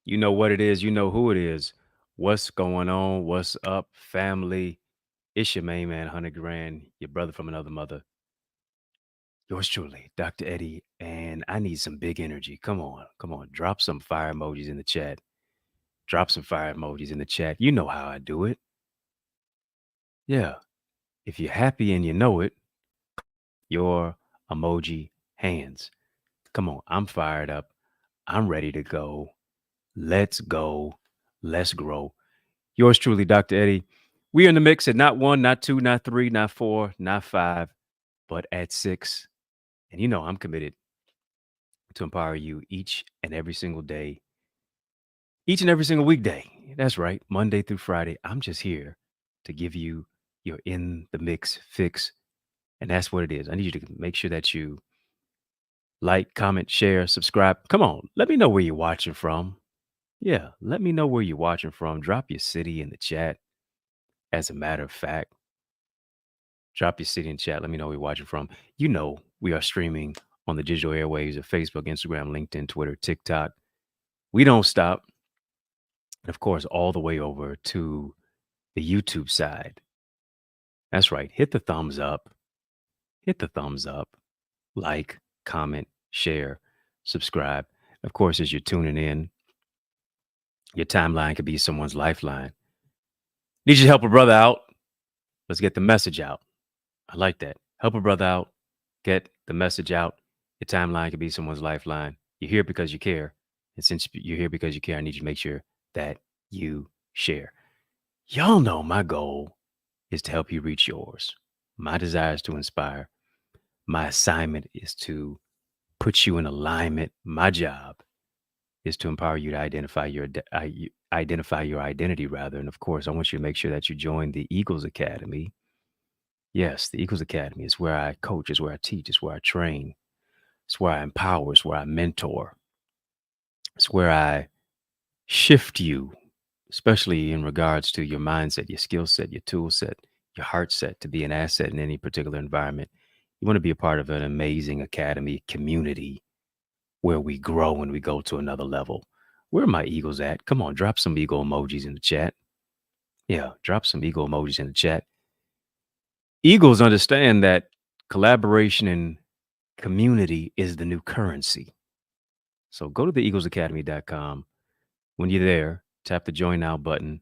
You know what it is, you know who it is. What's going on? What's up, family? It's your main man, 100 grand, your brother from another mother. Yours truly, Dr. Eddie, and I need some big energy. Come on, come on. Drop some fire emojis in the chat. Drop some fire emojis in the chat. You know how I do it. Yeah. If you're happy and you know it, your emoji hands. Come on, I'm fired up. I'm ready to go. Let's go. Let's grow. Yours truly, Dr. Eddie. We are in the mix at not one, not two, not three, not four, not five, but at six. And you know, I'm committed to empower you each and every single day, each and every single weekday. That's right. Monday through Friday. I'm just here to give you your in the mix fix. And that's what it is. I need you to make sure that you like, comment, share, subscribe. Come on. Let me know where you're watching from. Yeah. Let me know where you're watching from. Drop your city in the chat. As a matter of fact, drop your city in chat. Let me know where you're watching from. You know, we are streaming on the digital airwaves of Facebook, Instagram, LinkedIn, Twitter, TikTok. We don't stop. And of course, all the way over to the YouTube side. That's right. Hit the thumbs up. Hit the thumbs up. Like, comment, share, subscribe. Of course, as you're tuning in, your timeline could be someone's lifeline. Need you to help a brother out. Let's get the message out. I like that. Help a brother out. Get the message out. Your timeline could be someone's lifeline. You're here because you care. And since you're here because you care, I need you to make sure that you share. Y'all know my goal is to help you reach yours. My desire is to inspire. My assignment is to put you in alignment. My job is to empower you to identify your identity rather. And of course, I want you to make sure that you join the Eagles Academy. Yes, the Eagles Academy is where I coach, is where I teach, is where I train, it's where I empower, it's where I mentor, it's where I shift you, especially in regards to your mindset, your skill set, your tool set, your heart set to be an asset in any particular environment. You want to be a part of an amazing academy community where we grow and we go to another level. Where are my Eagles at? Come on, drop some eagle emojis in the chat. Yeah, drop some eagle emojis in the chat. Eagles understand that collaboration and community is the new currency. So go to the eaglesacademy.com. When you're there, tap the join now button,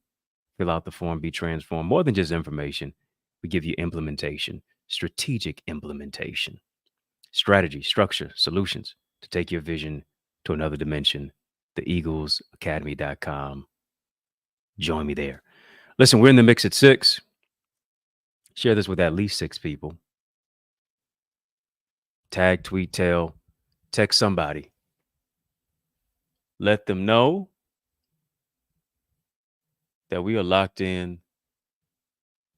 fill out the form, be transformed. More than just information, we give you implementation, strategic implementation. strategy, structure, solutions to take your vision to another dimension. TheEaglesAcademy.com. Join me there. Listen, we're in the mix at 6. Share this with at least 6 people. Tag, tweet, tell, text somebody. Let them know that we are locked in.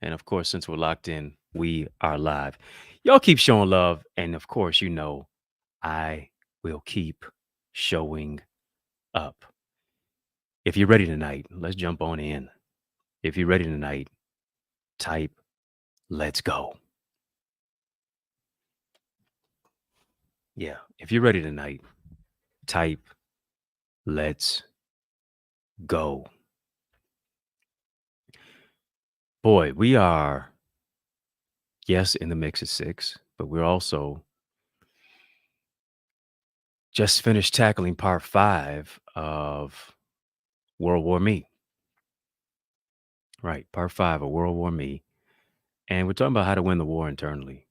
And of course, since we're locked in, we are live. Y'all keep showing love. And of course, I will keep showing up. If you're ready tonight, let's jump on in. If you're ready tonight, type, let's go. Yeah. If you're ready tonight, type, let's go. Boy, we are, yes, in the mix at 6, but we're also just finished tackling part 5 of World War Me. Right. Part 5 of World War Me. And we're talking about how to win the war internally.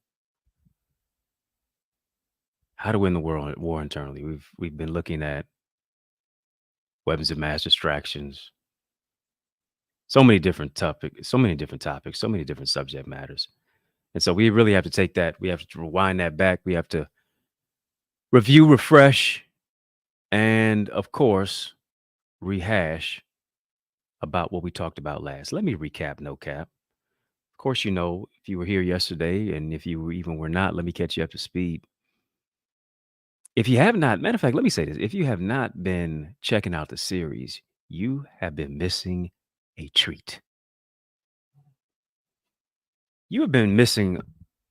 How to win the war internally. We've been looking at weapons of mass distractions, so many different topics, so many different subject matters. And so we really have to take that, we have to rewind that back. We have to review, refresh, and of course, rehash about what we talked about last. Let me recap, no cap. Of course, if you were here yesterday, and if you even were not, let me catch you up to speed. If you have not, matter of fact, let me say this. If you have not been checking out the series, you have been missing a treat. You have been missing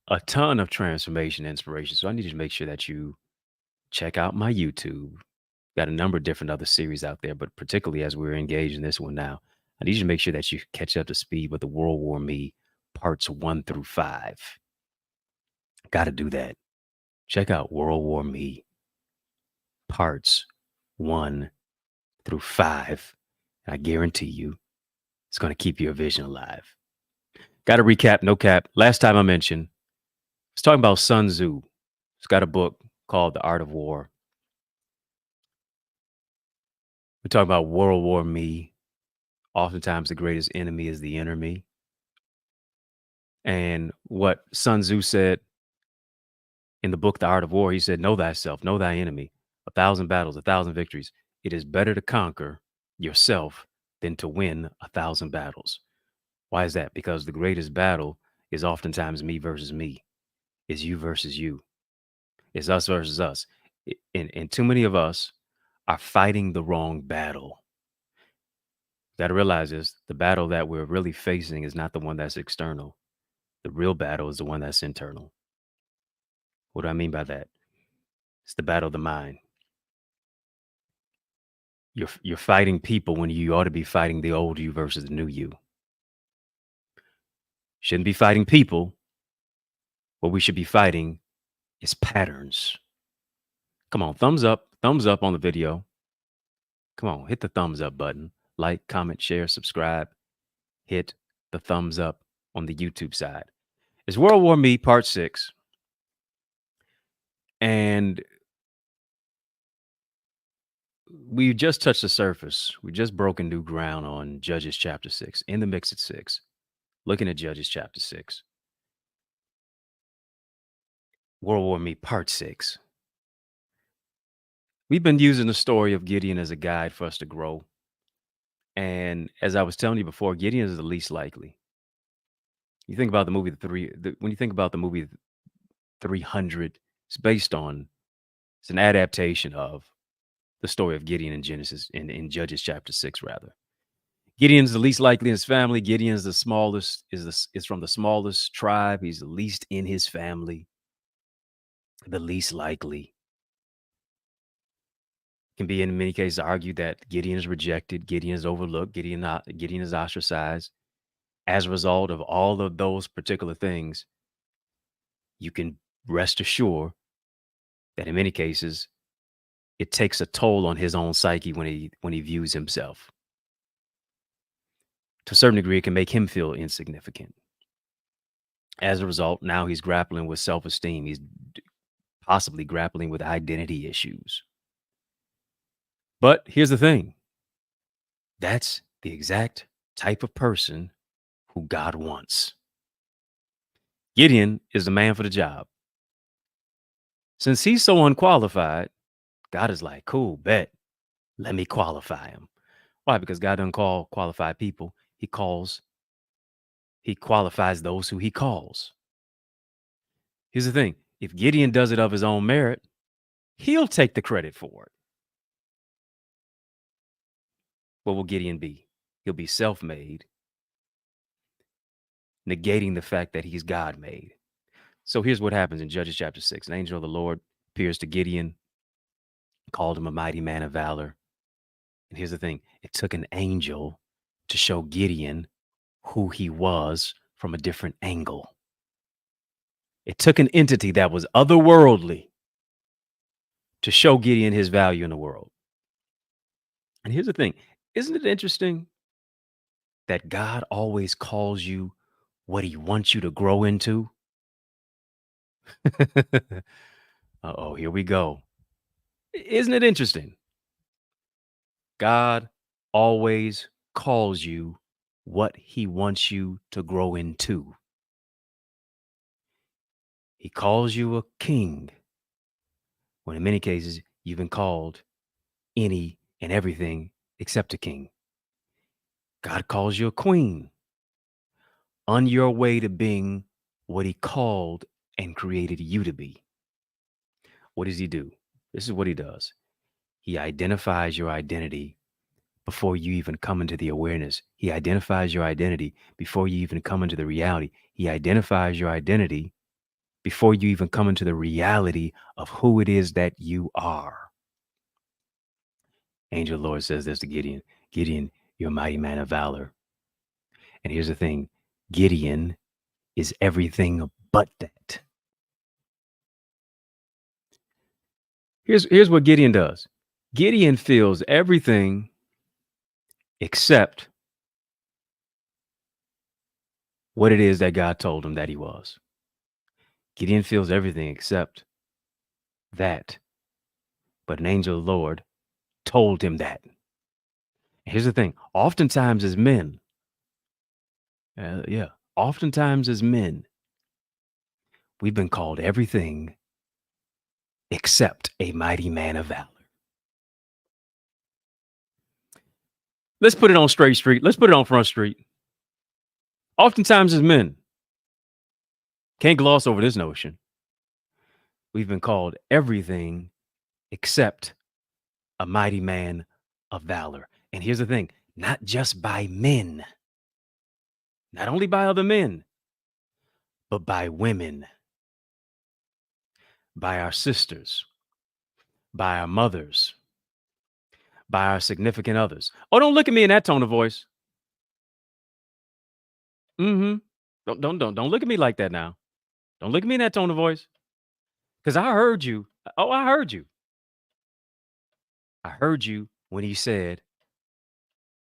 a ton of transformation inspiration. So I need you to make sure that you check out my YouTube. Got a number of different other series out there, but particularly as we're engaged in this one now, I need you to make sure that you catch up to speed with the World War Me parts 1 through 5. Got to do that. Check out World War Me parts 1 through 5. I guarantee you it's going to keep your vision alive. Got to recap, no cap. Last time I mentioned, I was talking about Sun Tzu. He's got a book called The Art of War. We talk about World War Me. Oftentimes, the greatest enemy is the inner me. And what Sun Tzu said in the book, The Art of War, he said, know thyself, know thy enemy. 1,000 battles, 1,000 victories. It is better to conquer yourself than to win 1,000 battles. Why is that? Because the greatest battle is oftentimes me versus me. It's you versus you. It's us versus us. And too many of us are fighting the wrong battle. Got to realize this, the battle that we're really facing is not the one that's external. The real battle is the one that's internal. What do I mean by that? It's the battle of the mind. You're fighting people when you ought to be fighting the old you versus the new you. Shouldn't be fighting people. What we should be fighting is patterns. Come on, thumbs up on the video. Come on, hit the thumbs up button. Like, comment, share, subscribe. Hit the thumbs up on the YouTube side. It's World War Me, part 6. And we just touched the surface. We just broken new ground on Judges chapter 6. In the mix at 6. Looking at Judges chapter 6. World War Me, part 6. We've been using the story of Gideon as a guide for us to grow. And as I was telling you before, Gideon is the least likely. You think about the movie when you think about the movie 300, it's an adaptation of the story of Gideon in Genesis, in Judges chapter 6, rather. Gideon's the least likely in his family. Gideon's the smallest, is from the smallest tribe. He's the least in his family, the least likely. Can be in many cases argued that Gideon is rejected, Gideon is overlooked, Gideon is ostracized. As a result of all of those particular things, you can rest assured that in many cases, it takes a toll on his own psyche when he views himself. To a certain degree, it can make him feel insignificant. As a result, now he's grappling with self-esteem. He's possibly grappling with identity issues. But here's the thing, that's the exact type of person who God wants. Gideon is the man for the job. Since he's so unqualified, God is like, cool, bet. Let me qualify him. Why? Because God doesn't call qualified people. He qualifies those who he calls. Here's the thing. If Gideon does it of his own merit, he'll take the credit for it. What will Gideon be? He'll be self-made, negating the fact that he's God made. So here's what happens in Judges chapter 6. An angel of the Lord appears to Gideon, called him a mighty man of valor. And here's the thing, it took an angel to show Gideon who he was from a different angle. It took an entity that was otherworldly to show Gideon his value in the world. And here's the thing, isn't it interesting that God always calls you what he wants you to grow into? Uh-oh, here we go. Isn't it interesting? God always calls you what he wants you to grow into. He calls you a king, when in many cases you've been called any and everything except a king. God calls you a queen, on your way to being what he called and created you to be. What does he do? This is what he does. He identifies your identity before you even come into the awareness. He identifies your identity before you even come into the reality. He identifies your identity before you even come into the reality of who it is that you are. Angel Lord says this to Gideon. Gideon, you're a mighty man of valor. And here's the thing, Gideon is everything but that. Here's what Gideon does. Gideon feels everything except what it is that God told him that he was. Gideon feels everything except that. But an angel of the Lord told him that. Here's the thing. Oftentimes as men, oftentimes as men, we've been called everything except a mighty man of valor. Let's put it on straight street. Let's put it on front street. Oftentimes as men, can't gloss over this notion. We've been called everything except a mighty man of valor. And here's the thing, not just by men, not only by other men, but by women, by our sisters, by our mothers, by our significant others. Oh, don't look at me in that tone of voice. Mm-hmm. Don't look at me like that now. Don't look at me in that tone of voice. Because I heard you. Oh, I heard you. I heard you when you said,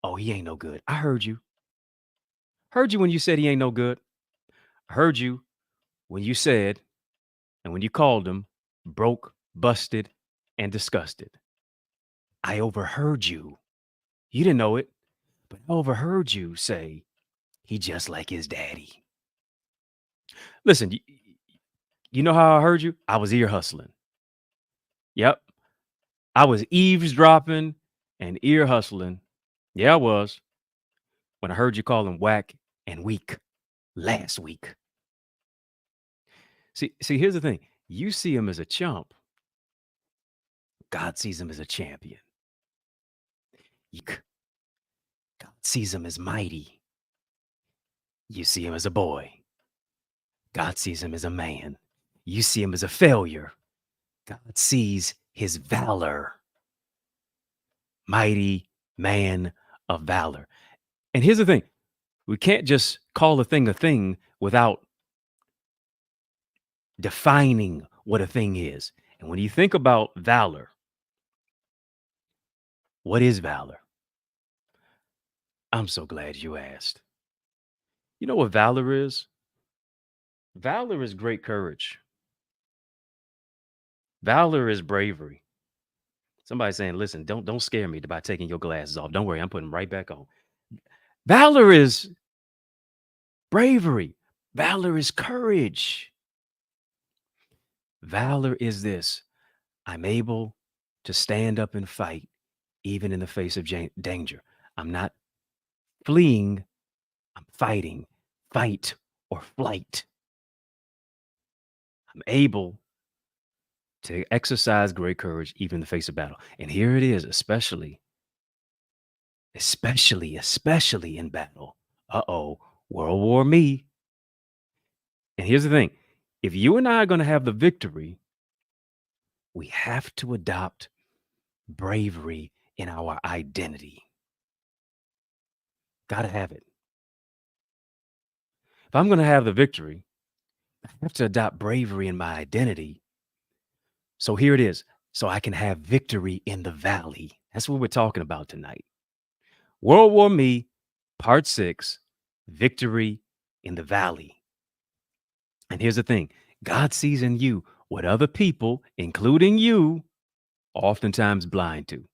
oh, he ain't no good. I heard you. Heard you when you said he ain't no good. I heard you when you said, and when you called him broke, busted, and disgusted. I overheard you. You didn't know it, but I overheard you say, he just like his daddy. Listen, you know how I heard you? I was ear hustling. Yep. I was eavesdropping and ear hustling. Yeah, I was. When I heard you call him whack and weak last week. See, here's the thing. You see him as a chump. God sees him as a champion. God sees him as mighty. You see him as a boy. God sees him as a man. You see him as a failure. God sees his valor. Mighty man of valor. And here's the thing. We can't just call a thing without defining what a thing is. And when you think about valor, what is valor? I'm so glad you asked. You know what valor is? Valor is great courage. Valor is bravery. Somebody saying, listen, don't scare me by taking your glasses off. Don't worry, I'm putting them right back on. Valor is bravery. Valor is courage. Valor is this. I'm able to stand up and fight even in the face of danger. I'm not fleeing, I'm fighting. Fight or flight. I'm able to exercise great courage even in the face of battle. And here it is, especially in battle. Uh-oh, World War Me. And here's the thing. If you and I are going to have the victory, we have to adopt bravery in our identity. Got to have it. If I'm going to have the victory, I have to adopt bravery in my identity. So here it is. So I can have victory in the valley. That's what we're talking about tonight. World War Me, Part 6, Victory in the Valley. And here's the thing. God sees in you what other people, including you, are oftentimes blind to.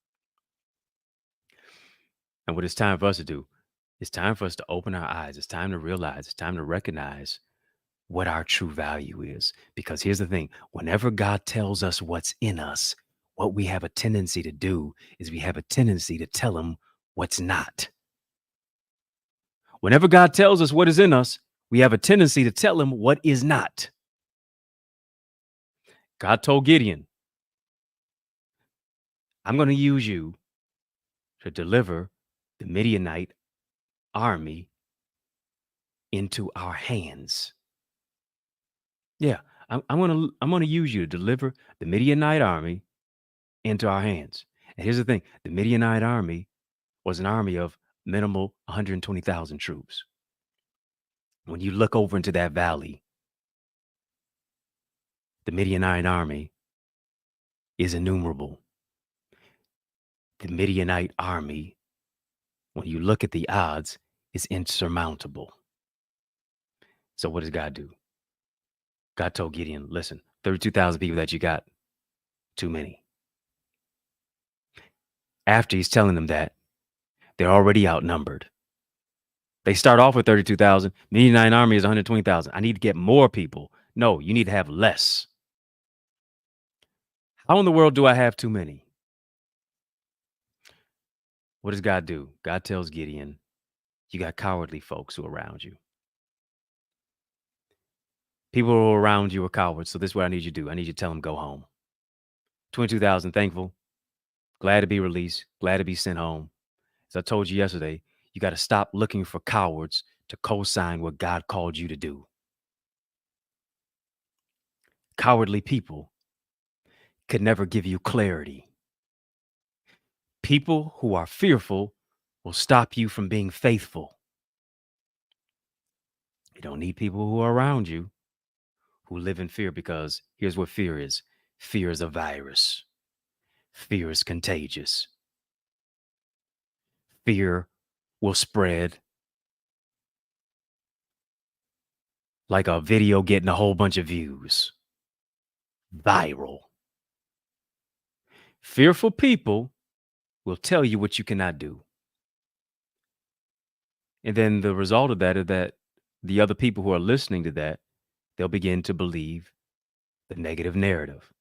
And what it's time for us to do, it's time for us to open our eyes. It's time to realize, it's time to recognize what our true value is. Because here's the thing, whenever God tells us what's in us, what we have a tendency to do is we have a tendency to tell him what's not. Whenever God tells us what is in us, we have a tendency to tell him what is not. God told Gideon, I'm going to use you to deliver the Midianite army into our hands. Yeah, I'm gonna use you to deliver the Midianite army into our hands. And here's the thing: the Midianite army was an army of minimal 120,000 troops. When you look over into that valley, the Midianite army is innumerable. The Midianite army, when you look at the odds, is insurmountable. So what does God do? God told Gideon, listen, 32,000 people that you got, too many. After he's telling them that, they're already outnumbered. They start off with 32,000. Midianite army is 120,000. I need to get more people. No, you need to have less. How in the world do I have too many? What does God do? God tells Gideon, you got cowardly folks who are around you. People who are around you are cowards. So this is what I need you to do. I need you to tell them go home. 22,000 thankful, glad to be released, glad to be sent home. As I told you yesterday, you got to stop looking for cowards to co-sign what God called you to do. Cowardly people could never give you clarity. People who are fearful will stop you from being faithful. You don't need people who are around you who live in fear, because here's what fear is. Fear is a virus. Fear is contagious. Fear will spread like a video getting a whole bunch of views. Viral. Fearful people will tell you what you cannot do. And then the result of that is that the other people who are listening to that, they'll begin to believe the negative narrative.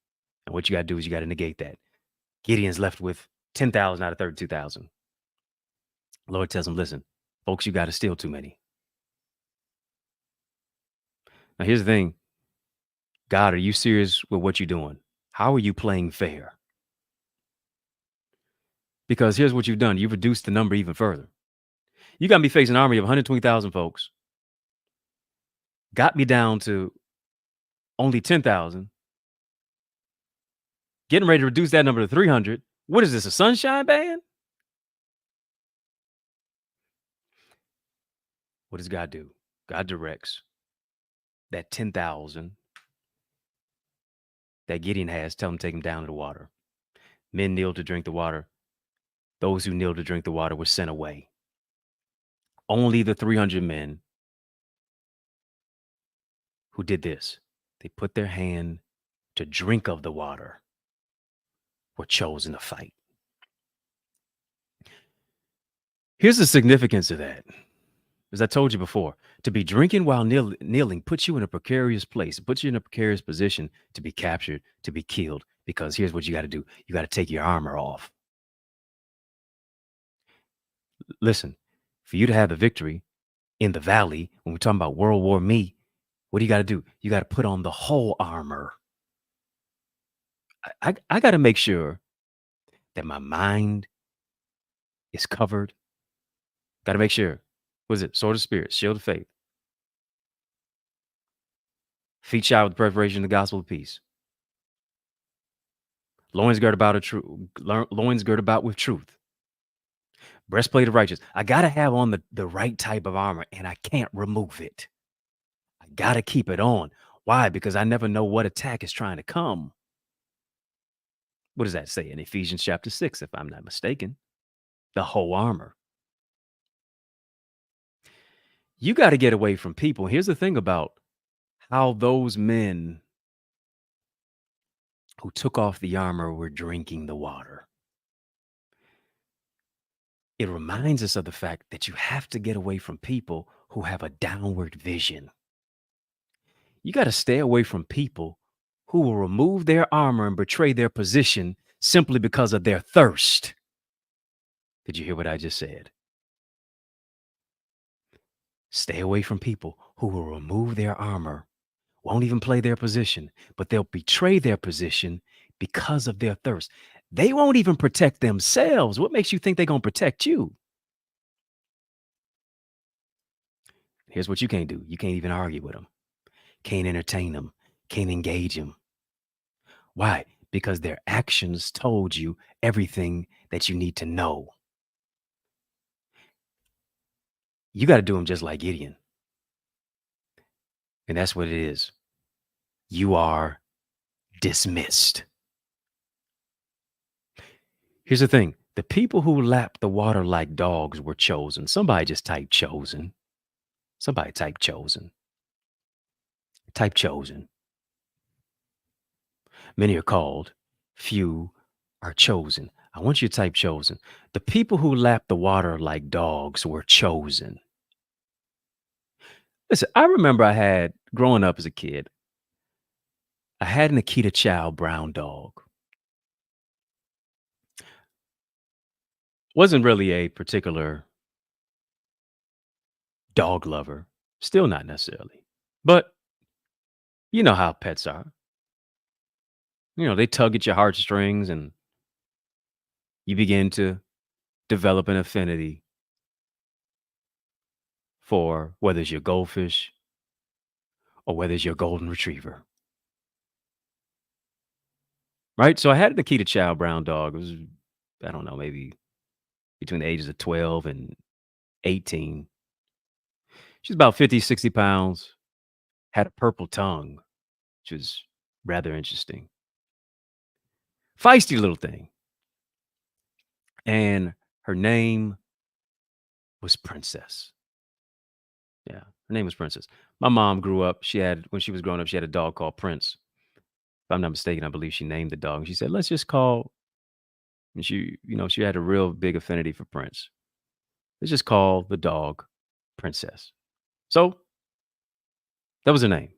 And what you got to do is you got to negate that. Gideon's left with 10,000 out of 32,000. Lord tells him, listen, folks, you got to steal too many. Now, here's the thing. God, are you serious with what you're doing? How are you playing fair? Because here's what you've done. You've reduced the number even further. You got me facing an army of 120,000 folks. Got me down to only 10,000. Getting ready to reduce that number to 300. What is this, a sunshine band? What does God do? God directs that 10,000 that Gideon has, tell him to take him down to the water. Men kneel to drink the water. Those who kneel to drink the water were sent away. Only the 300 men who did this, they put their hand to drink of the water were chosen to fight. Here's the significance of that. As I told you before, to be drinking while kneeling puts you in a precarious place, puts you in a precarious position to be captured, to be killed. Because here's what you got to do: you got to take your armor off. Listen, for you to have the victory in the valley, when we're talking about World War Me, what do you got to do? You got to put on the whole armor. I got to make sure that my mind is covered. Got to make sure. What is it? Sword of Spirit, shield of faith, feet shod with the preparation of the gospel of peace, loins girded about loins girded about with truth, breastplate of righteousness. I got to have on the right type of armor, and I can't remove it. I got to keep it on. Why? Because I never know what attack is trying to come. What does that say in Ephesians chapter 6, if I'm not mistaken? The whole armor. You got to get away from people. Here's the thing about how those men who took off the armor were drinking the water. It reminds us of the fact that you have to get away from people who have a downward vision. You got to stay away from people who will remove their armor and betray their position simply because of their thirst. Did you hear what I just said? Stay away from people who will remove their armor, won't even play their position, but they'll betray their position because of their thirst. They won't even protect themselves. What makes you think they're going to protect you? Here's what you can't do. You can't even argue with them, can't entertain them, can't engage them. Why? Because their actions told you everything that you need to know. You got to do them just like Gideon. And that's what it is. You are dismissed. Here's the thing: the people who lapped the water like dogs were chosen. Somebody just type chosen. Somebody type chosen. Type chosen. Many are called, few are chosen. I want you to type chosen. The people who lapped the water like dogs were chosen. Listen, I remember I had, growing up as a kid, I had an Akita Chow brown dog. Wasn't really a particular dog lover, still not necessarily. But you know how pets are. You know, they tug at your heartstrings and you begin to develop an affinity for whether it's your goldfish or whether it's your golden retriever. Right? So I had the Akita Chow brown dog. It was, I don't know, maybe between the ages of 12 and 18. She's about 50, 60 pounds, had a purple tongue, which was rather interesting. Feisty little thing. And her name was Princess. Yeah, her name was Princess. My mom grew up. When she was growing up, she had a dog called Prince. If I'm not mistaken, I believe she named the dog. And she said, let's just call, and she had a real big affinity for Prince. Let's just call the dog Princess. So that was her name.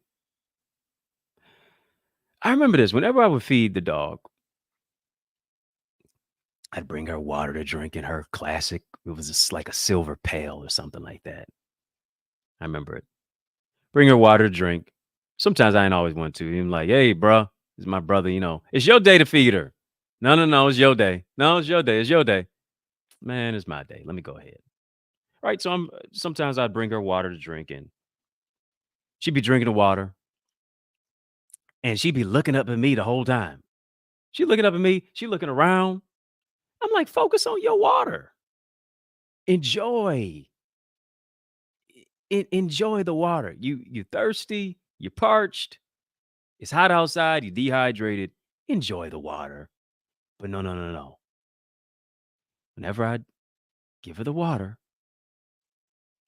I remember this. Whenever I would feed the dog, I'd bring her water to drink in her classic. It was just like a silver pail or something like that. I remember it. Bring her water to drink. Sometimes I ain't always want to. I'm like, hey, bruh, this is my brother. It's your day to feed her. No, no, no, it's your day. No, it's your day. It's your day. Man, it's my day. Let me go ahead. Right. So sometimes I'd bring her water to drink and she'd be drinking the water and she'd be looking up at me the whole time. She looking up at me. She looking around. I'm like, focus on your water. Enjoy. Enjoy the water. You thirsty, you parched, it's hot outside, you dehydrated. Enjoy the water. But no, no, no, no. Whenever I give her the water,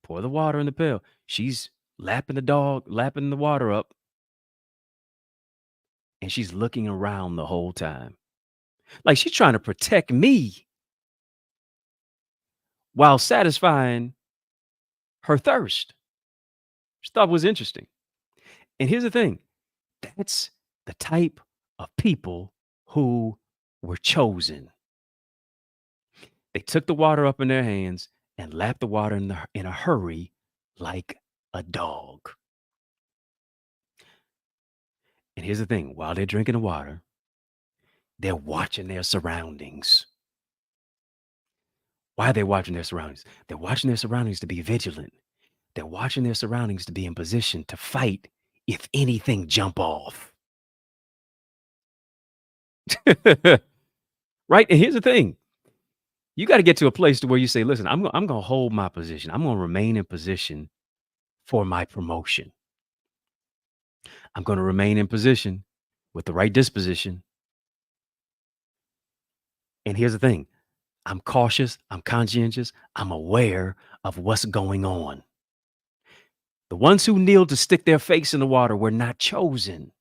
pour the water in the pail, she's lapping the water up. and she's looking around the whole time. Like she's trying to protect me while satisfying her thirst. Which I thought was interesting. And here's the thing, that's the type of people who were chosen. They took the water up in their hands and lapped the water in a hurry like a dog. And here's the thing, while they're drinking the water, they're watching their surroundings. Why are they watching their surroundings? They're watching their surroundings to be vigilant. They're watching their surroundings to be in position to fight if anything jump off. Right? And here's the thing. You got to get to a place to where you say, listen, I'm going to hold my position. I'm going to remain in position for my promotion. I'm going to remain in position with the right disposition. And here's the thing. I'm cautious. I'm conscientious. I'm aware of what's going on. The ones who kneel to stick their face in the water were not chosen.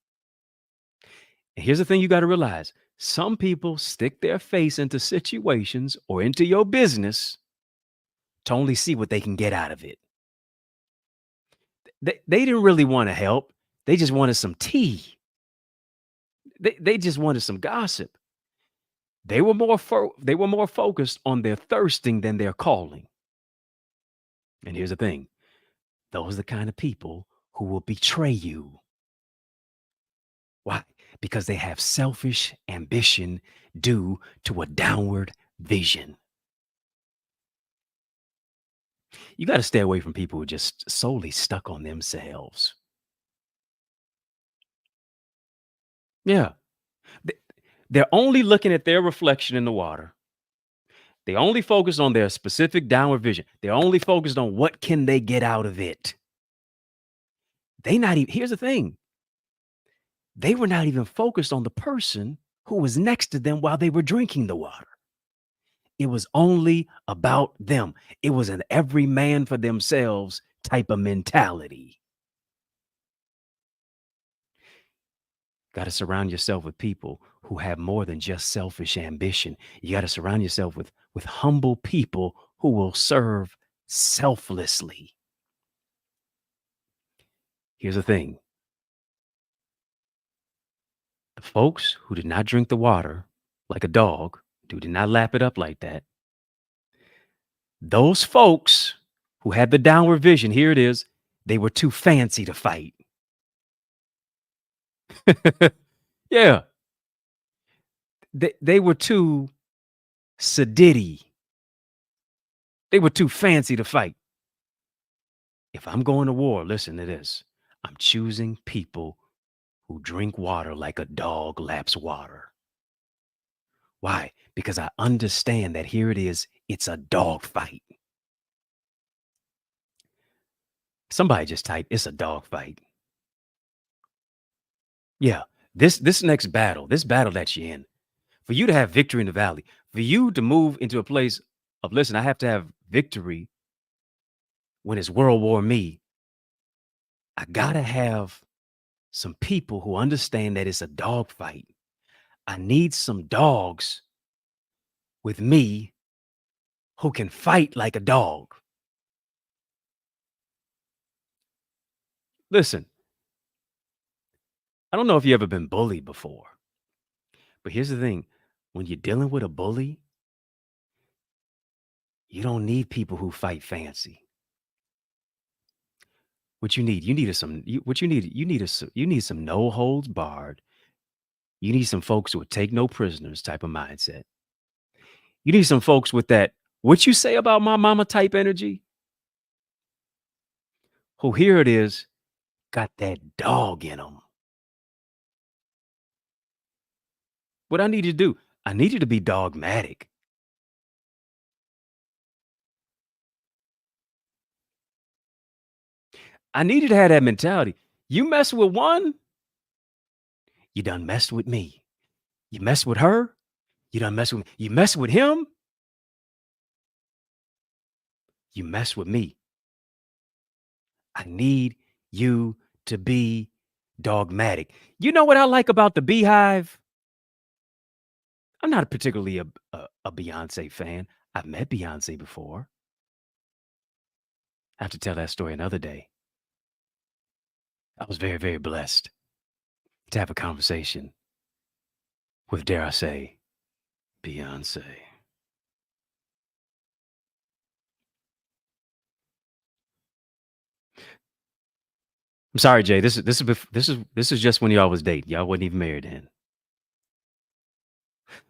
And here's the thing you got to realize. Some people stick their face into situations or into your business to only see what they can get out of it. They didn't really want to help. They just wanted some tea. They just wanted some gossip. They were more focused on their thirsting than their calling. And here's the thing. Those are the kind of people who will betray you. Why? Because they have selfish ambition due to a downward vision. You got to stay away from people who are just solely stuck on themselves. Yeah. They- They're only looking at their reflection in the water. They only focus on their specific downward vision. They're only focused on what can they get out of it. They not even, here's the thing. They were not even focused on the person who was next to them while they were drinking the water. It was only about them. It was an every man for themselves type of mentality. Got to surround yourself with people who have more than just selfish ambition. You got to surround yourself with humble people who will serve selflessly. Here's the thing. The folks who did not drink the water like a dog, who did not lap it up like that, those folks who had the downward vision, here it is, they were too fancy to fight. Yeah, they were too sedity. They were too fancy to fight. If I'm going to war, listen to this. I'm choosing people who drink water like a dog laps water. Why? Because I understand that here it is, it's a dog fight. Somebody just type, it's a dog fight. Yeah. This next battle, this battle that you're in, for you to have victory in the valley, for you to move into a place of listen, I have to have victory when it's World War me. I gotta have some people who understand that it's a dog fight. I need some dogs with me who can fight like a dog. Listen, I don't know if you ever been bullied before, but here's the thing. When you're dealing with a bully, you don't need people who fight fancy. What you need is some what you need some no holds barred. You need some folks who would take no prisoners type of mindset. You need some folks with that what you say about my mama type energy, who here it is, got that dog in them. What I need you to do, I need you to be dogmatic. I need you to have that mentality. You mess with one, you done messed with me. You mess with her, you done mess with me. You mess with him, you mess with me. I need you to be Dogmatic. You know what I like about the beehive? I'm not particularly a Beyonce fan. I've met Beyonce before. I have to tell that story another day. I was very, very blessed to have a conversation with, dare I say, Beyonce. I'm sorry, Jay. This is just when y'all was dating. Y'all wasn't even married then.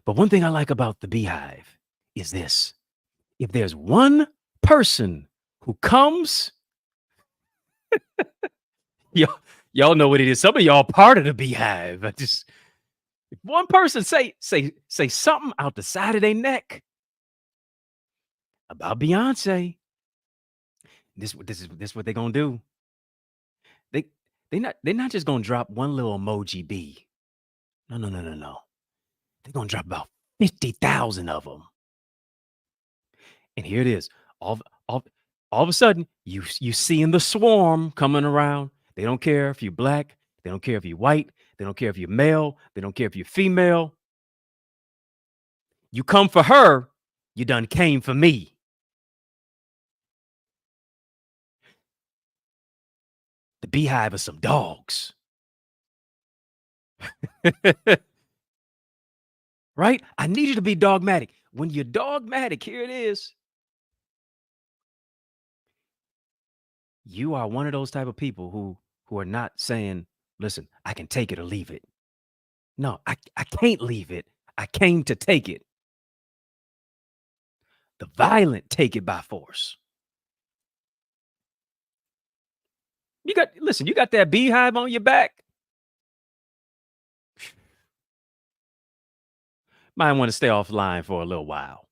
But one thing I like about the beehive is this: if there's one person who comes, y'all, y'all know what it is. Some of y'all part of the beehive. I just if one person say something out the side of their neck about Beyonce, this what they gonna do. They they're not just gonna drop one little emoji B. No, no, no, no, no. They're gonna drop about 50,000 of them. And here it is. All all all of a sudden, you seeing the swarm coming around. They don't care if you're black, they don't care if you're white, they don't care if you're male, they don't care if you're female. You come for her, you done came for me. The beehive are some dogs. Right? I need you to be dogmatic. When you're dogmatic, here it is. You are one of those type of people who are not saying, listen, I can take it or leave it. No, I can't leave it. I came to take it. The violent take it by force. You got that beehive on your back. Might want to stay offline for a little while.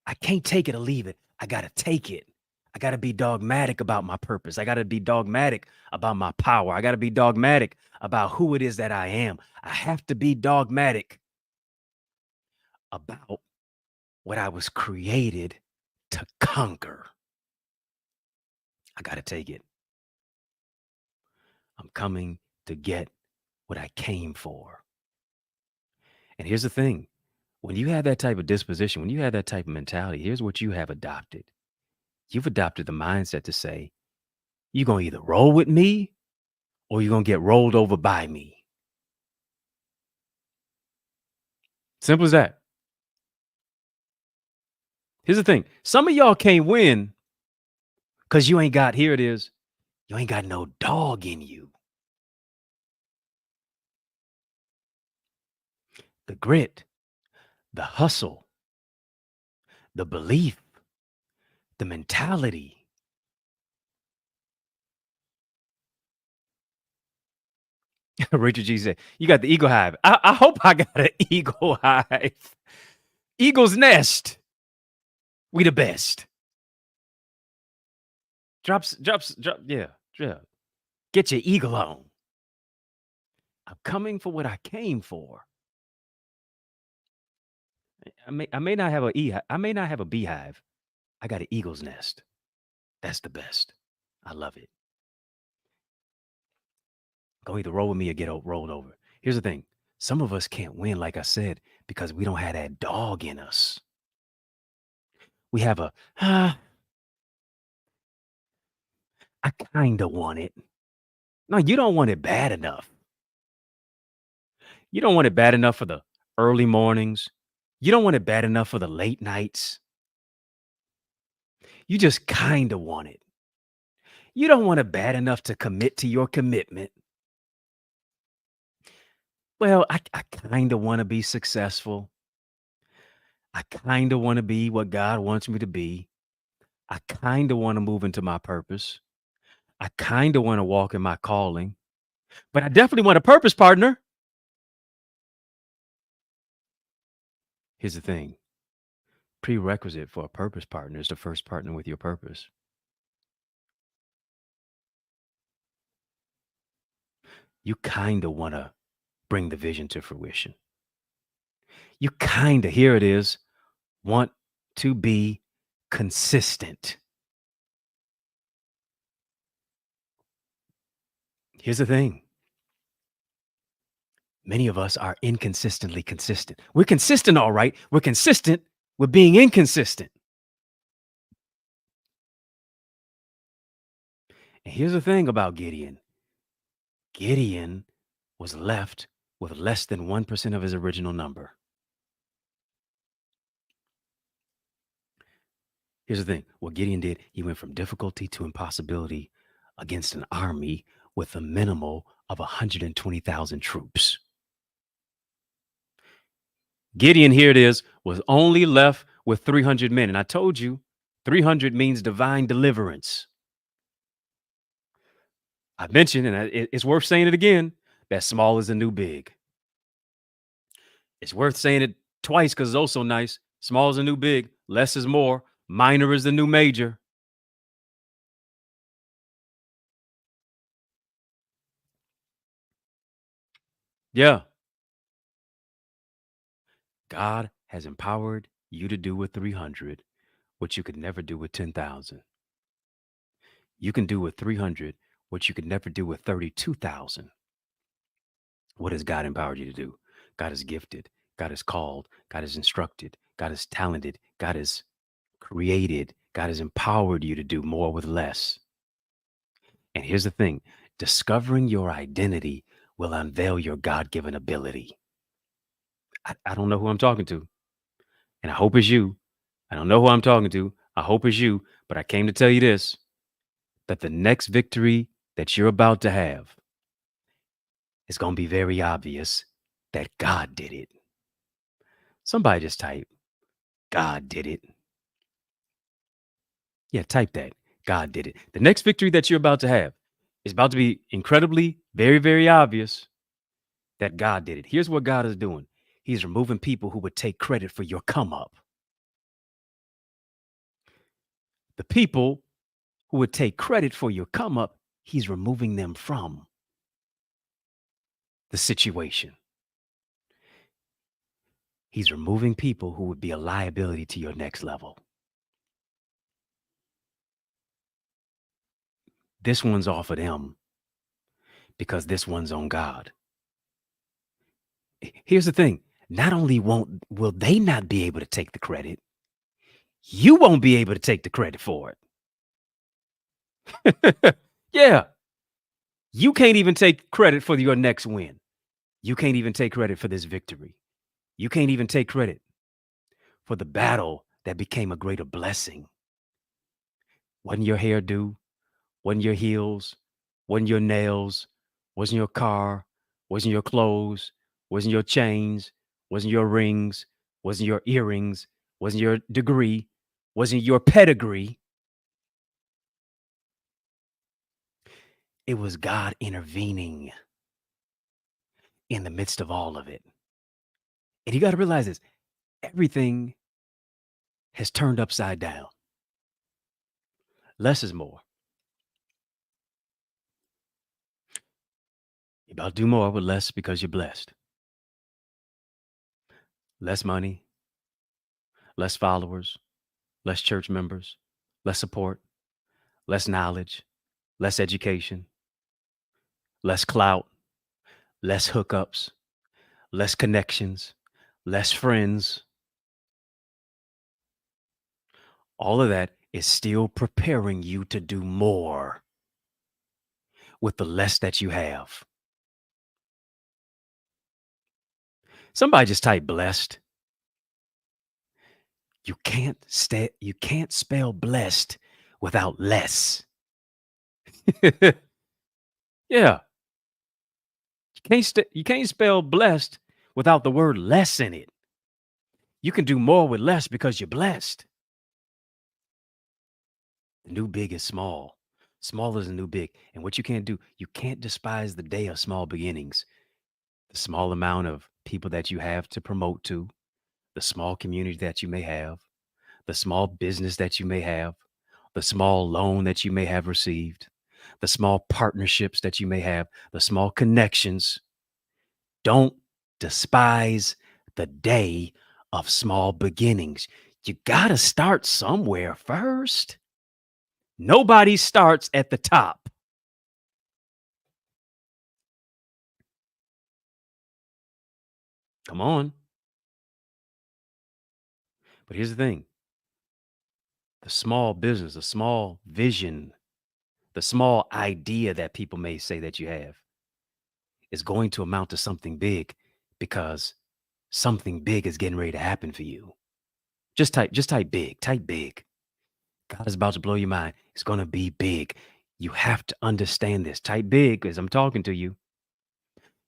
I can't take it or leave it. I gotta take it. I gotta be dogmatic about my purpose. I gotta be dogmatic about my power. I gotta be dogmatic about who it is that I am. I have to be dogmatic about what I was created to conquer. I gotta take it. I'm coming to get what I came for. And here's the thing: when you have that type of disposition, when you have that type of mentality, here's what you have adopted. You've adopted the mindset to say, you're going to either roll with me or you're going to get rolled over by me. Simple as that. Here's the thing: some of y'all can't win because you ain't got, here it is, you ain't got no dog in you. The grit, the hustle, the belief, the mentality. Richard G said, you got the eagle hive. I hope I got an eagle hive. Eagle's nest. We the best. Drop. Yeah, yeah. Get your eagle on. I'm coming for what I came for. I may not have I may not have a beehive. I got an eagle's nest. That's the best. I love it. Go either roll with me or get rolled over. Here's the thing: some of us can't win, like I said, because we don't have that dog in us. We have a, I kind of want it. No, you don't want it bad enough. You don't want it bad enough for the early mornings. You don't want it bad enough for the late nights. You just kind of want it. You don't want it bad enough to commit to your commitment. Well, I kind of want to be successful. I kind of want to be what God wants me to be. I kind of want to move into my purpose. I kind of want to walk in my calling, but I definitely want a purpose partner. Here's the thing: prerequisite for a purpose partner is to first partner with your purpose. You kind of want to bring the vision to fruition. You kind of, here it is, want to be consistent. Here's the thing. Many of us are inconsistently consistent. We're consistent, all right. We're consistent with being inconsistent. And here's the thing about Gideon. Gideon was left with less than 1% of his original number. Here's the thing. What Gideon did, he went from difficulty to impossibility against an army with a minimal of 120,000 troops. Gideon, here it is, was only left with 300 men. And I told you, 300 means divine deliverance. I mentioned, and it's worth saying it again, that small is the new big. It's worth saying it twice because it's also nice. Small is the new big. Less is more. Minor is the new major. Yeah. God has empowered you to do with 300 what you could never do with 10,000. You can do with 300 what you could never do with 32,000. What has God empowered you to do? God is gifted. God is called. God is instructed. God is talented. God is created. God has empowered you to do more with less. And here's the thing, discovering your identity will unveil your God given ability. I don't know who I'm talking to, and I hope it's you. I don't know who I'm talking to. I hope it's you, but I came to tell you this, that the next victory that you're about to have is going to be very obvious that God did it. Somebody just type, God did it. Yeah, type that. God did it. The next victory that you're about to have is about to be incredibly, very, very obvious that God did it. Here's what God is doing. He's removing people who would take credit for your come up. The people who would take credit for your come up, he's removing them from the situation. He's removing people who would be a liability to your next level. This one's off of them because this one's on God. Here's the thing. Not only will they not be able to take the credit, you won't be able to take the credit for it. Yeah. You can't even take credit for your next win. You can't even take credit for this victory. You can't even take credit for the battle that became a greater blessing. Wasn't your hairdo, wasn't your heels, wasn't your nails, wasn't your car, wasn't your clothes, wasn't your chains, wasn't your rings, wasn't your earrings, wasn't your degree, wasn't your pedigree. It was God intervening in the midst of all of it. And you got to realize this, everything has turned upside down. Less is more. You're about to do more with less because you're blessed. Less money, less followers, less church members, less support, less knowledge, less education, less clout, less hookups, less connections, less friends. All of that is still preparing you to do more with the less that you have. Somebody just type blessed. You can't spell blessed without less. Yeah. You can't spell blessed without the word less in it. You can do more with less because you're blessed. The new big is small. Small is the new big. And what you can't do, you can't despise the day of small beginnings. The small amount of people that you have to promote to, the small community that you may have, the small business that you may have, the small loan that you may have received, the small partnerships that you may have, the small connections. Don't despise the day of small beginnings. You got to start somewhere first. Nobody starts at the top. Come on. But here's the thing, the small business, the small vision, the small idea that people may say that you have is going to amount to something big because something big is getting ready to happen for you. Just type big, type big. God is about to blow your mind. It's going to be big. You have to understand this. Type big as I'm talking to you.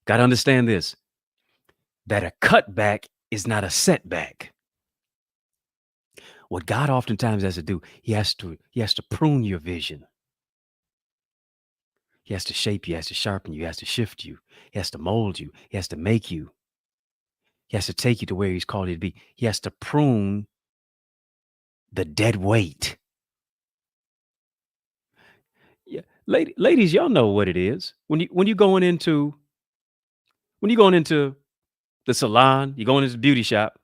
Got to understand this, that a cutback is not a setback. What God oftentimes has to do, he has to prune your vision. He has to shape you, he has to sharpen you, he has to shift you, he has to mold you, he has to make you, he has to take you to where he's called you to be. He has to prune the dead weight. Yeah, ladies, y'all know what it is. When you going into the salon, you're going into the beauty shop,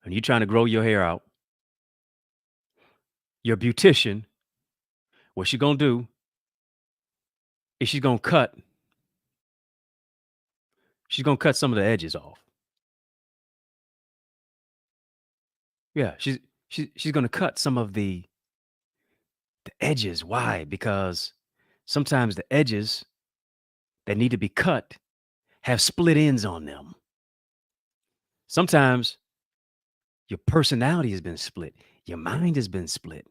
and you're trying to grow your hair out. Your beautician, what she gonna do is she's gonna cut some of the edges off. Yeah, she's gonna cut some of the edges. Why? Because sometimes the edges that need to be cut have split ends on them. Sometimes your personality has been split, your mind has been split,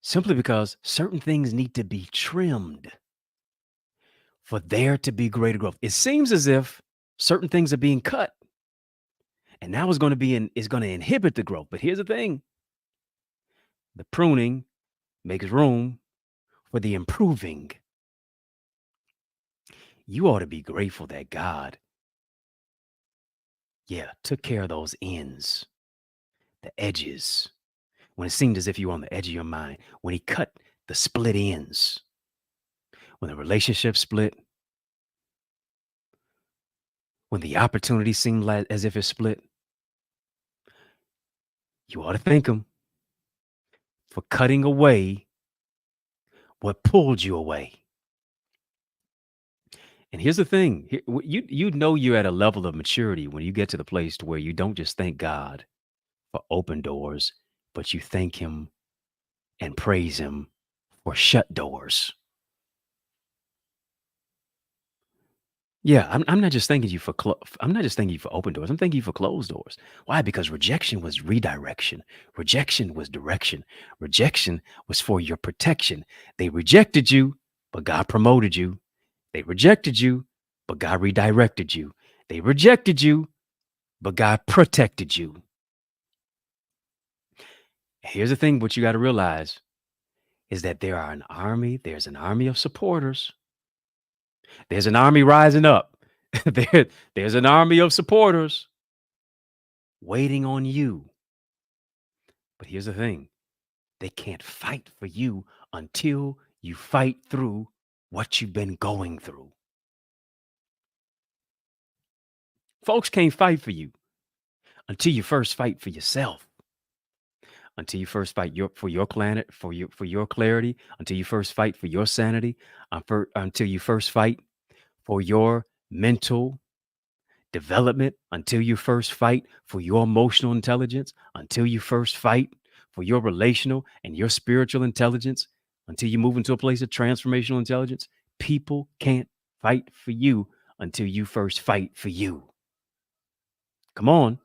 simply because certain things need to be trimmed for there to be greater growth. It seems as if certain things are being cut, and now is going to inhibit the growth. But here's the thing: the pruning makes room for the improving. You ought to be grateful that God, yeah, took care of those ends, the edges, when it seemed as if you were on the edge of your mind, when He cut the split ends, when the relationship split, when the opportunity seemed like as if it split. You ought to thank Him for cutting away what pulled you away. And here's the thing, you know you're at a level of maturity when you get to the place to where you don't just thank God for open doors, but you thank Him and praise Him for shut doors. Yeah, I'm not just thanking you for I'm not just thanking you for open doors. I'm thanking you for closed doors. Why? Because rejection was redirection. Rejection was direction. Rejection was for your protection. They rejected you, but God promoted you. They rejected you, but God redirected you. They rejected you, but God protected you. Here's the thing, what you got to realize is that there's an army of supporters. There's an army rising up. There's an army of supporters waiting on you. But here's the thing, they can't fight for you until you fight through what you've been going through. Folks can't fight for you until you first fight for yourself. Until you first fight for your planet, for your clarity, until you first fight for your sanity, until you first fight for your mental development, until you first fight for your emotional intelligence, until you first fight for your relational and your spiritual intelligence, until you move into a place of transformational intelligence. People can't fight for you until you first fight for you. Come on.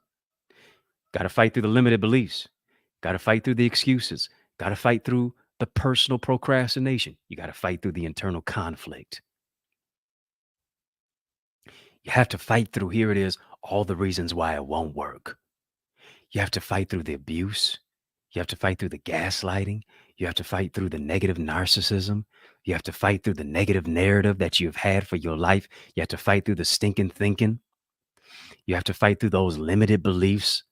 Got to fight through the limited beliefs. Got to fight through the excuses. Got to fight through the personal procrastination. You got to fight through the internal conflict. You have to fight through, here it is, all the reasons why it won't work. You have to fight through the abuse. You have to fight through the gaslighting. You have to fight through the negative narcissism. You have to fight through the negative narrative that you've had for your life. You have to fight through the stinking thinking. You have to fight through those limited beliefs.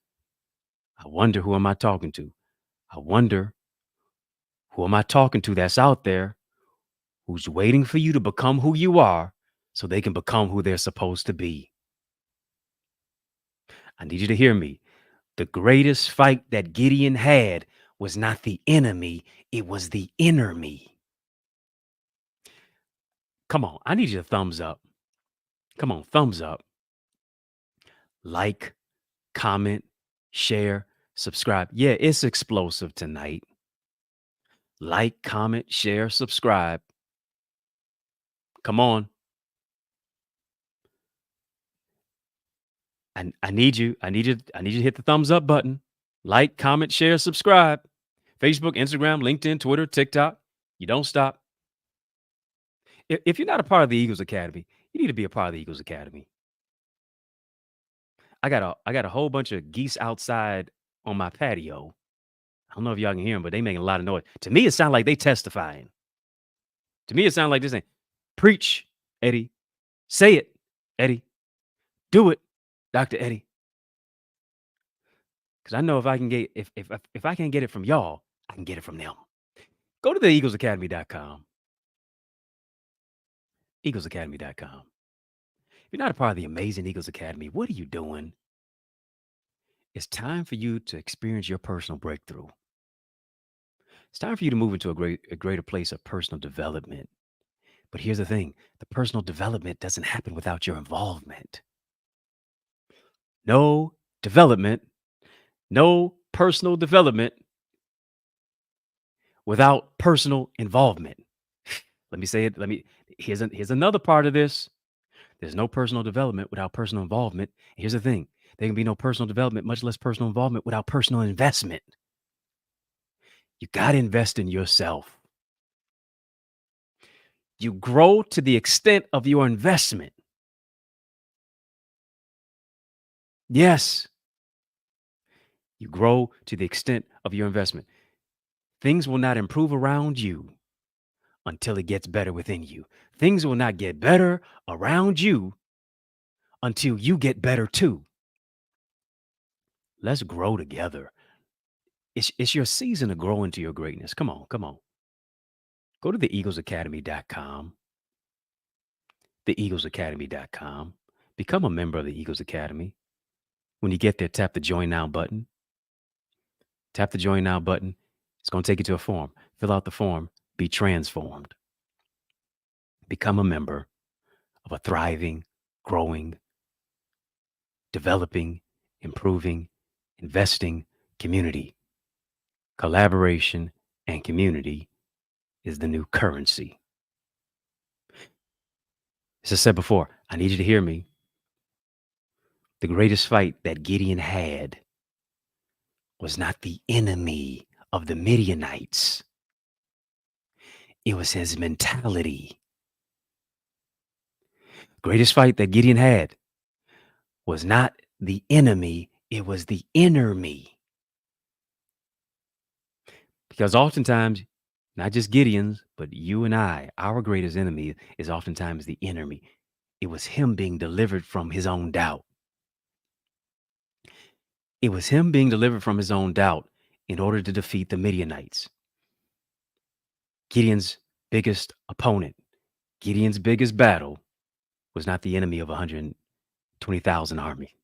I wonder, who am I talking to? I wonder, who am I talking to that's out there who's waiting for you to become who you are so they can become who they're supposed to be? I need you to hear me. The greatest fight that Gideon had was not the enemy, it was the inner me. Come on. I need you to thumbs up. Come on, thumbs up. Like, comment, share, subscribe. Yeah, it's explosive tonight. Like, comment, share, subscribe. Come on. I need you. I need you to hit the thumbs up button. Like, comment, share, subscribe. Facebook, Instagram, LinkedIn, Twitter, TikTok. You don't stop. If you're not a part of the Eagles Academy, you need to be a part of the Eagles Academy. I got a whole bunch of geese outside on my patio. I don't know if y'all can hear them, but they making a lot of noise. To me, it sounds like they testifying. To me, it sounds like this saying, "Preach, Eddie. Say it, Eddie. Do it, Dr. Eddie." Because I know if I can get if I can't get it from y'all, I can get it from them. Go to the eaglesacademy.com. Eaglesacademy.com. If you're not a part of the amazing Eagles Academy, what are you doing? It's time for you to experience your personal breakthrough. It's time for you to move into a greater place of personal development. But here's the thing, the personal development doesn't happen without your involvement. No development, no personal development without personal involvement. Let me say it. Here's another part of this. There's no personal development without personal involvement. Here's the thing. There can be no personal development, much less personal involvement without personal investment. You got to invest in yourself. You grow to the extent of your investment. Yes, you grow to the extent of your investment. Things will not improve around you until it gets better within you. Things will not get better around you until you get better too. Let's grow together. It's your season to grow into your greatness. Come on, come on. Go to theeaglesacademy.com, theeaglesacademy.com. Become a member of the Eagles Academy. When you get there, tap the join now button. Tap the join now button. It's going to take you to a form. Fill out the form. Be transformed. Become a member of a thriving, growing, developing, improving, investing community. Collaboration and community is the new currency. As I said before, I need you to hear me. The greatest fight that Gideon had was not the enemy of the Midianites. It was his mentality. Greatest fight that Gideon had was not the enemy, it was the inner me. Because oftentimes, not just Gideon's, but you and I, our greatest enemy is oftentimes the inner me. It was him being delivered from his own doubt. It was him being delivered from his own doubt in order to defeat the Midianites. Gideon's biggest opponent, Gideon's biggest battle was not the enemy of 120,000 army.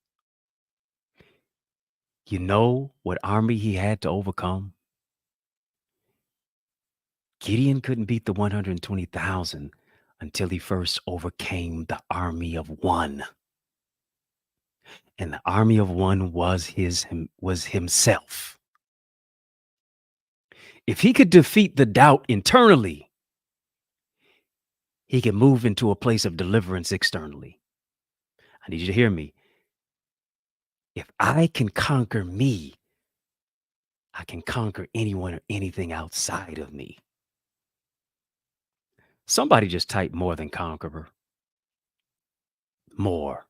You know what army he had to overcome? Gideon couldn't beat the 120,000 until he first overcame the army of one. And the army of one was himself. If he could defeat the doubt internally, he could move into a place of deliverance externally. I need you to hear me. If I can conquer me, I can conquer anyone or anything outside of me. Somebody just type more than conqueror. More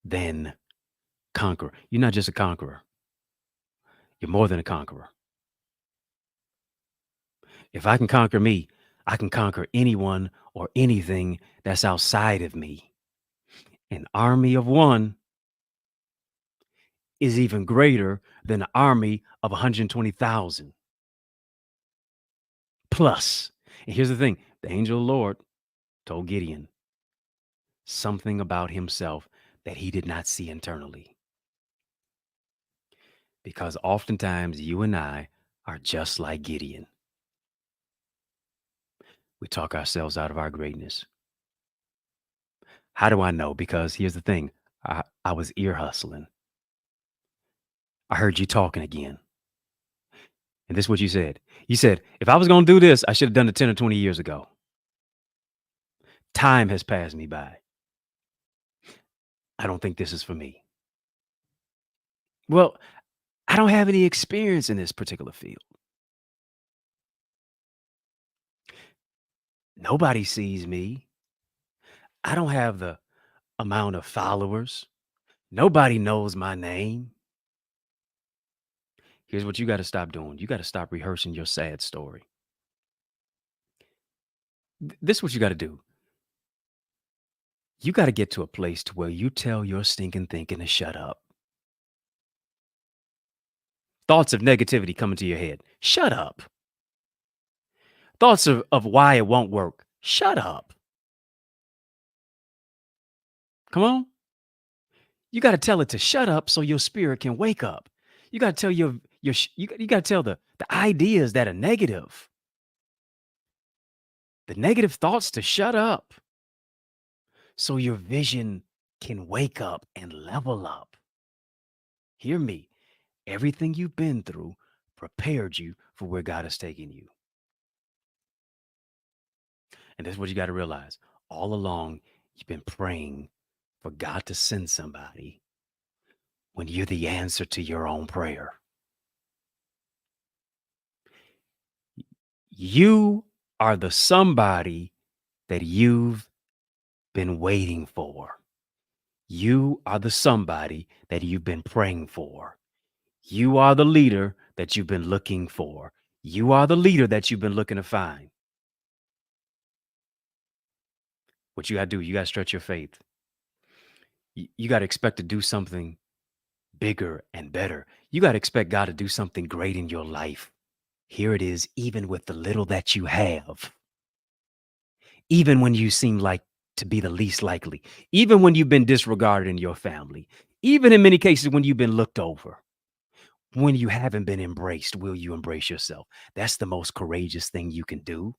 than conqueror. You're not just a conqueror. You're more than a conqueror. If I can conquer me, I can conquer anyone or anything that's outside of me. An army of one is even greater than an army of 120,000 plus. And here's the thing, the angel of the Lord told Gideon something about himself that he did not see internally. Because oftentimes you and I are just like Gideon. We talk ourselves out of our greatness. How do I know? Because here's the thing. I was ear hustling. I heard you talking again. And this is what you said. You said, if I was going to do this, I should have done it 10 or 20 years ago. Time has passed me by. I don't think this is for me. Well, I don't have any experience in this particular field. Nobody sees me. I don't have the amount of followers. Nobody knows my name. Here's what you got to stop doing. You got to stop rehearsing your sad story. This is what you got to do. You got to get to a place to where you tell your stinking thinking to shut up. Thoughts of negativity coming to your head. Shut up. Thoughts of why it won't work. Shut up. Come on. You got to tell it to shut up so your spirit can wake up. You got to tell you got to tell the ideas that are negative, the negative thoughts to shut up so your vision can wake up and level up. Hear me. Everything you've been through prepared you for where God is taking you. And that's what you got to realize. All along, you've been praying for God to send somebody when you're the answer to your own prayer. You are the somebody that you've been waiting for. You are the somebody that you've been praying for. You are the leader that you've been looking for. You are the leader that you've been looking to find. What you got to do, you got to stretch your faith. You got to expect to do something bigger and better. You got to expect God to do something great in your life. Here it is, even with the little that you have, even when you seem like to be the least likely, even when you've been disregarded in your family, even in many cases when you've been looked over, when you haven't been embraced, will you embrace yourself? That's the most courageous thing you can do.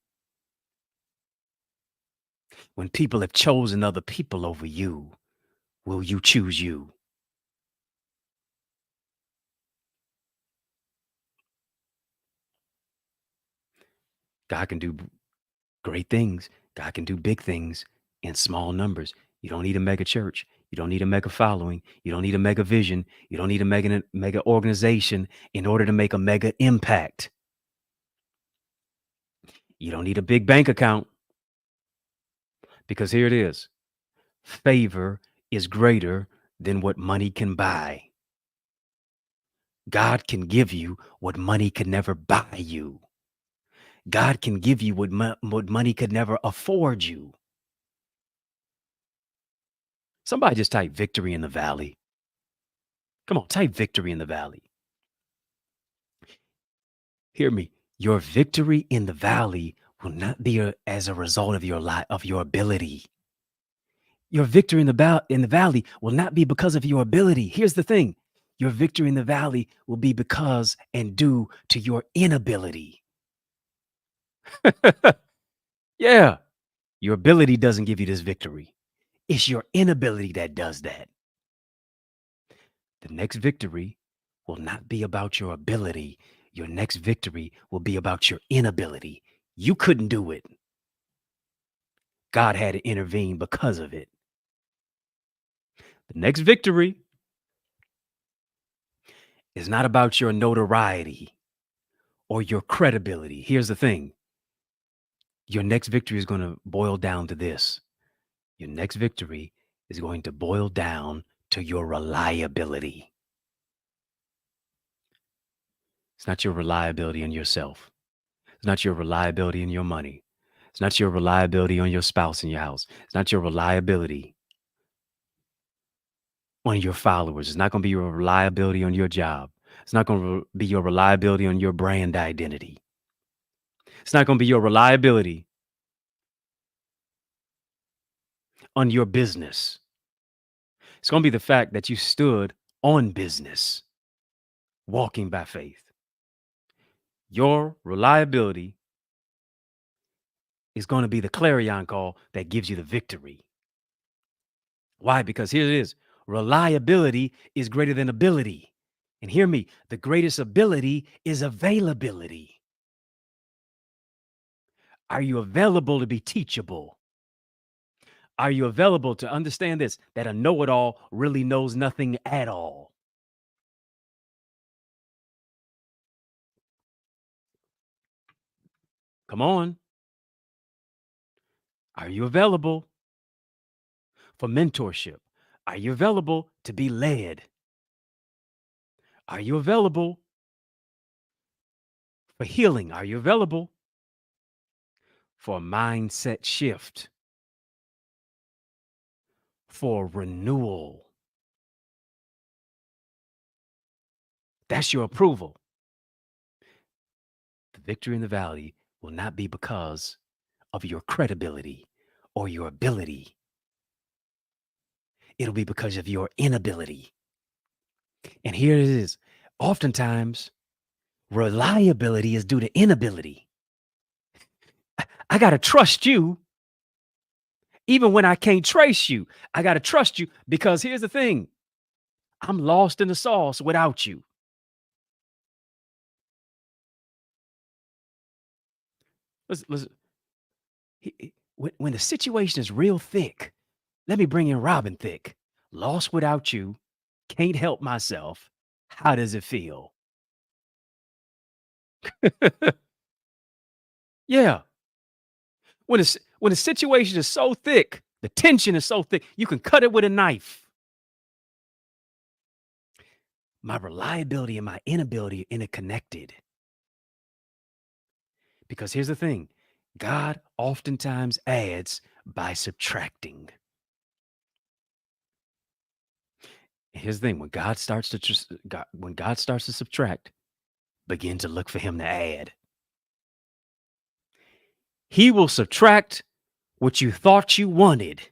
When people have chosen other people over you, will you choose you? God can do great things. God can do big things in small numbers. You don't need a mega church. You don't need a mega following. You don't need a mega vision. You don't need a mega organization in order to make a mega impact. You don't need a big bank account because here it is. Favor is greater than what money can buy. God can give you what money could never buy you. God can give you what money could never afford you. Somebody just type victory in the valley. Come on, type victory in the valley. Hear me. Your victory in the valley will not be as a result of of your ability. Your victory in the valley will not be because of your ability. Here's the thing. Your victory in the valley will be because and due to your inability. Yeah. Your ability doesn't give you this victory. It's your inability that does that. The next victory will not be about your ability. Your next victory will be about your inability. You couldn't do it. God had to intervene because of it. The next victory is not about your notoriety or your credibility. Here's the thing. Your next victory is going to boil down to this. Your next victory is going to boil down to your reliability. It's not your reliability in yourself. It's not your reliability in your money. It's not your reliability on your spouse in your house. It's not your reliability on your followers. It's not going to be your reliability on your job. It's not going to be your reliability on your brand identity. It's not going to be your reliability on your business. It's going to be the fact that you stood on business, walking by faith. Your reliability is going to be the clarion call that gives you the victory. Why? Because here it is. Reliability is greater than ability. And hear me, the greatest ability is availability. Are you available to be teachable? Are you available to understand this, that a know it all really knows nothing at all? Come on. Are you available for mentorship? Are you available to be led? Are you available for healing? Are you available for a mindset shift, for renewal? That's your approval. The victory in the valley will not be because of your credibility or your ability. It'll be because of your inability. And here it is. Oftentimes, reliability is due to inability. I got to trust you even when I can't trace you. I got to trust you because here's the thing, I'm lost in the sauce without you. Listen, when the situation is real thick, let me bring in Robin Thicke. Lost without you, can't help myself. How does it feel? Yeah. When the situation is so thick, the tension is so thick, you can cut it with a knife. My reliability and my inability are interconnected. Because here's the thing, God oftentimes adds by subtracting. Here's the thing, when God starts to subtract, begin to look for him to add. He will subtract what you thought you wanted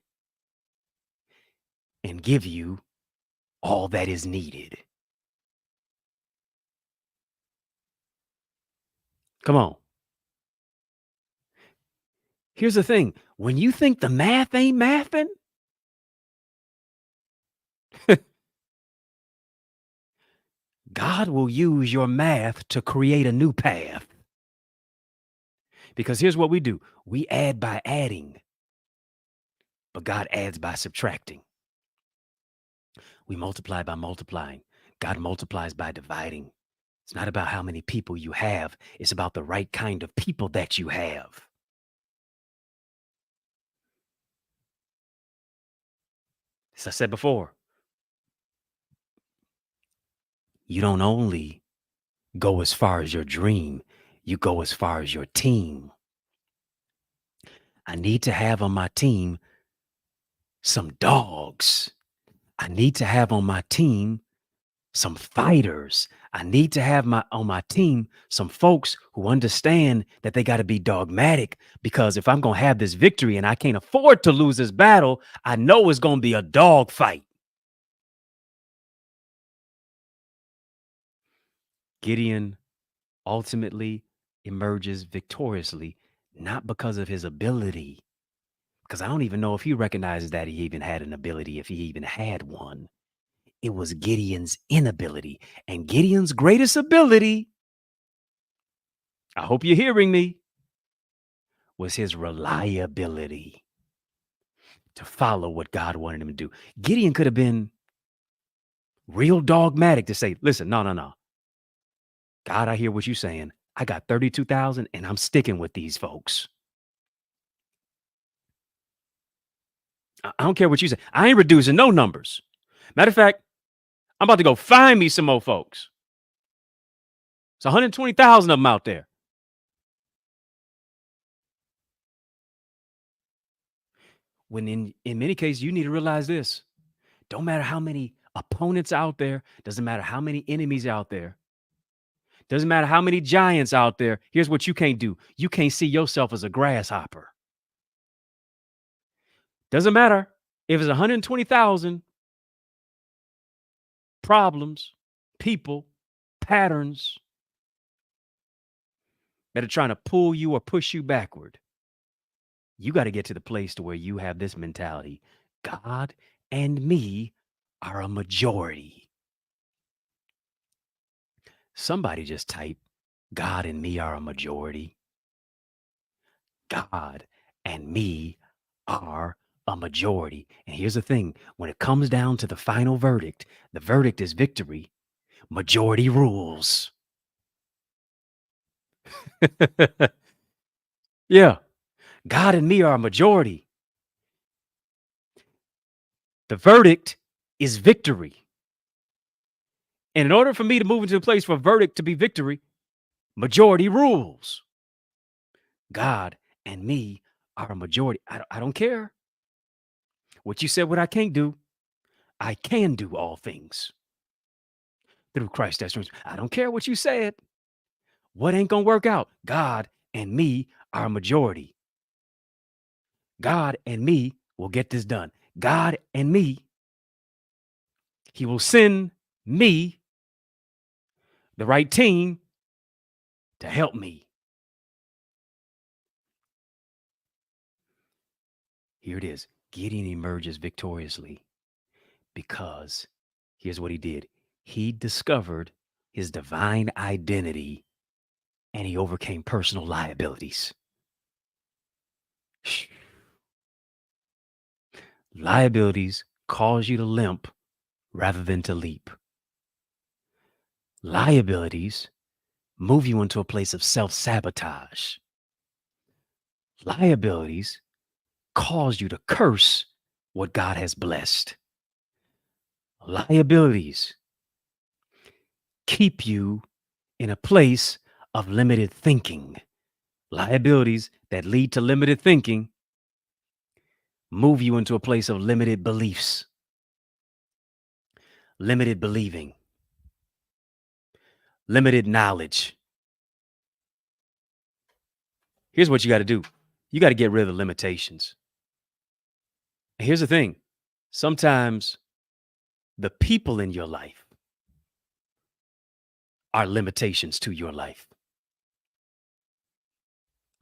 and give you all that is needed. Come on. Here's the thing, when you think the math ain't mathing, God will use your math to create a new path. Because here's what we do, we add by adding, but God adds by subtracting. We multiply by multiplying. God multiplies by dividing. It's not about how many people you have, it's about the right kind of people that you have. As I said before, you don't only go as far as your dream, you go as far as your team. I need to have on my team some dogs. I need to have on my team some fighters. I need to have on my team some folks who understand that they got to be dogmatic, because if I'm going to have this victory and I can't afford to lose this battle, I know it's going to be a dog fight. Gideon ultimately emerges victoriously, not because of his ability, because I don't even know if he recognizes that he even had an ability, if he even had one. It was Gideon's inability, and Gideon's greatest ability, I hope you're hearing me, was his reliability to follow what God wanted him to do. Gideon could have been real dogmatic to say, listen, no, no, no. God, I hear what you're saying. I got 32,000 and I'm sticking with these folks. I don't care what you say. I ain't reducing no numbers. Matter of fact, I'm about to go find me some more folks. It's 120,000 of them out there. When in many cases, you need to realize this. Don't matter how many opponents out there, doesn't matter how many enemies out there, doesn't matter how many giants out there. Here's what you can't do. You can't see yourself as a grasshopper. Doesn't matter if it's 120,000 problems, people, patterns that are trying to pull you or push you backward. You got to get to the place to where you have this mentality. God and me are a majority. Somebody just type, God and me are a majority. God and me are a majority. And here's the thing, when it comes down to the verdict is victory. Majority rules. Yeah. God and me are a majority. The verdict is victory. And in order for me to move into a place for verdict to be victory, majority rules. God and me are a majority. I don't care what you said, what I can't do. I can do all things through Christ that strengthens. I don't care what you said. What ain't gonna work out? God and me are a majority. God and me will get this done. God and me, he will send me the right team to help me. Here it is. Gideon emerges victoriously because here's what he did. He discovered his divine identity and he overcame personal liabilities. Liabilities cause you to limp rather than to leap. Liabilities move you into a place of self-sabotage. Liabilities cause you to curse what God has blessed. Liabilities keep you in a place of limited thinking. Liabilities that lead to limited thinking move you into a place of limited beliefs, limited believing, limited knowledge. Here's what you got to do. You got to get rid of the limitations. And here's the thing. Sometimes the people in your life are limitations to your life.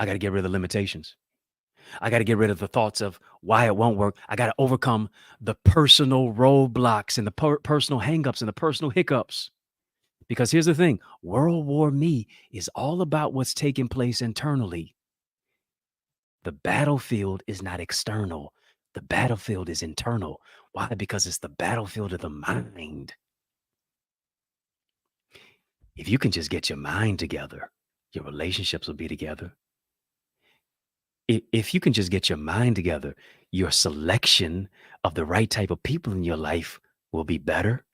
I got to get rid of the limitations. I got to get rid of the thoughts of why it won't work. I got to overcome the personal roadblocks and the personal hangups and the personal hiccups. Because here's the thing, World War Me is all about what's taking place internally. The battlefield is not external. The battlefield is internal. Why? Because it's the battlefield of the mind. If you can just get your mind together, your relationships will be together. If you can just get your mind together, your selection of the right type of people in your life will be better.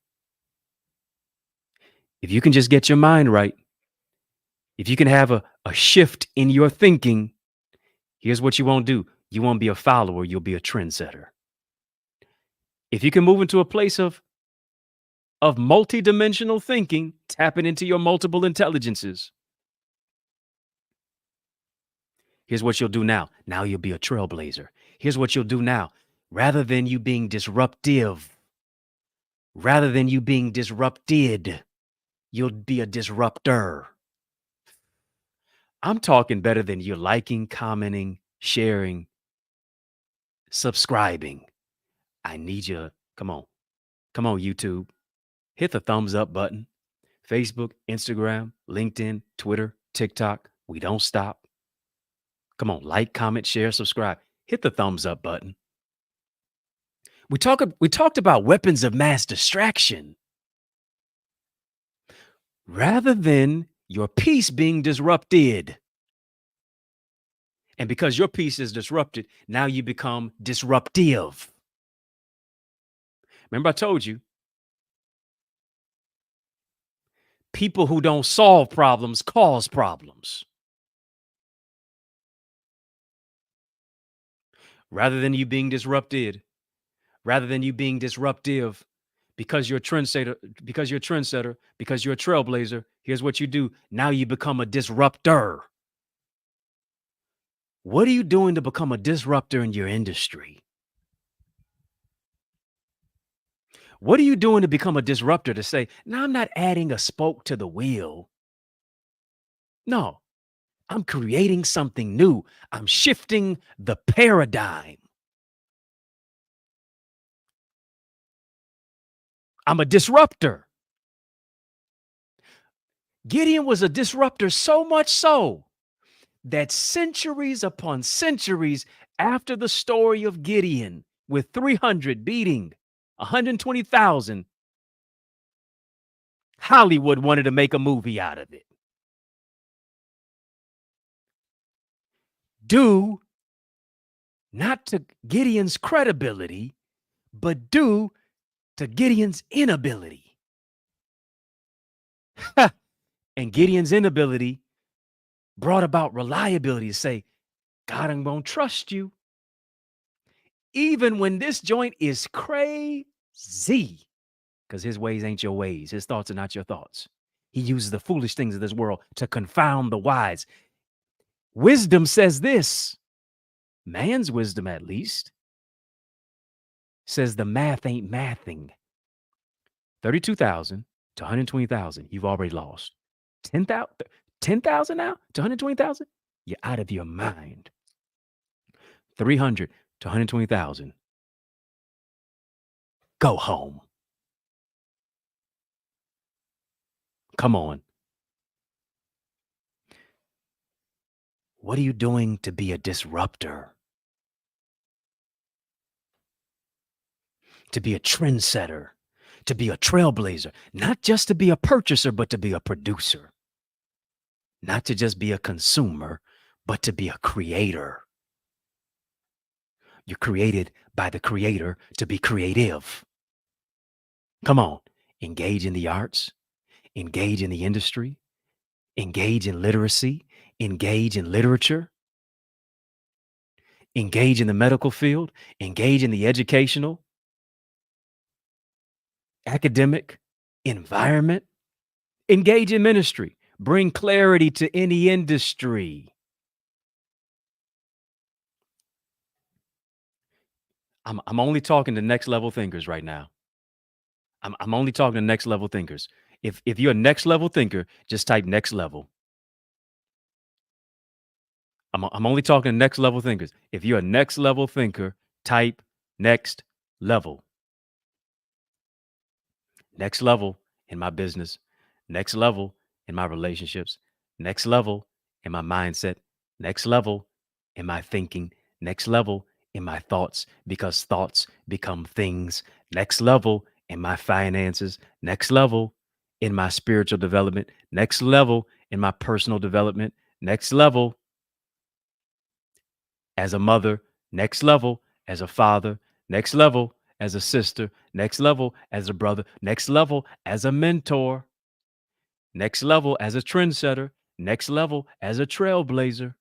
If you can just get your mind right, if you can have a shift in your thinking, here's what you won't do. You won't be a follower, you'll be a trendsetter. If you can move into a place of multidimensional thinking, tapping into your multiple intelligences, here's what you'll do now. Now you'll be a trailblazer. Here's what you'll do now. Rather than you being disruptive, rather than you being disrupted, you'll be a disruptor. I'm talking better than you liking, commenting, sharing, subscribing. I need you. Come on. Come on, YouTube. Hit the thumbs up button. Facebook, Instagram, LinkedIn, Twitter, TikTok. We don't stop. Come on, like, comment, share, subscribe. Hit the thumbs up button. We talked about weapons of mass distraction. Rather than your peace being disrupted. And because your peace is disrupted, now you become disruptive. Remember I told you, people who don't solve problems cause problems. Rather than you being disrupted, rather than you being disruptive, because you're a trendsetter, because you're a trailblazer, here's what you do. Now you become a disruptor. What are you doing to become a disruptor in your industry? What are you doing to become a disruptor to say, no, I'm not adding a spoke to the wheel. No, I'm creating something new. I'm shifting the paradigm. I'm a disruptor. Gideon was a disruptor, so much so that centuries upon centuries after the story of Gideon, with 300 beating 120,000, Hollywood wanted to make a movie out of it. Due not to Gideon's credibility, but due to Gideon's inability. And Gideon's inability brought about reliability to say, God, I'm going to trust you. Even when this joint is crazy, because his ways ain't your ways, his thoughts are not your thoughts. He uses the foolish things of this world to confound the wise. Wisdom says this, man's wisdom at least, says the math ain't mathing. 32,000 to 120,000, you've already lost. 10,000 now to 120,000, you're out of your mind. 300 to 120,000, go home. Come on. What are you doing to be a disruptor? To be a trendsetter, to be a trailblazer, not just to be a purchaser, but to be a producer. Not to just be a consumer, but to be a creator. You're created by the creator to be creative. Come on, engage in the arts, engage in the industry, engage in literacy, engage in literature, engage in the medical field, engage in the educational, academic environment, engage in ministry, bring clarity to any industry. I'm only talking to next level thinkers right now. I'm only talking to next level thinkers. If you're a next level thinker, just type next level. I'm only talking to next level thinkers. If you're a next level thinker, type next level. Next level in my business, next level in my relationships, next level in my mindset, next level in my thinking, next level in my thoughts, because thoughts become things, next level in my finances, next level in my spiritual development, next level in my personal development, next level as a mother, next level as a father, next level as a sister, next level as a brother, next level as a mentor, next level as a trendsetter, next level as a trailblazer,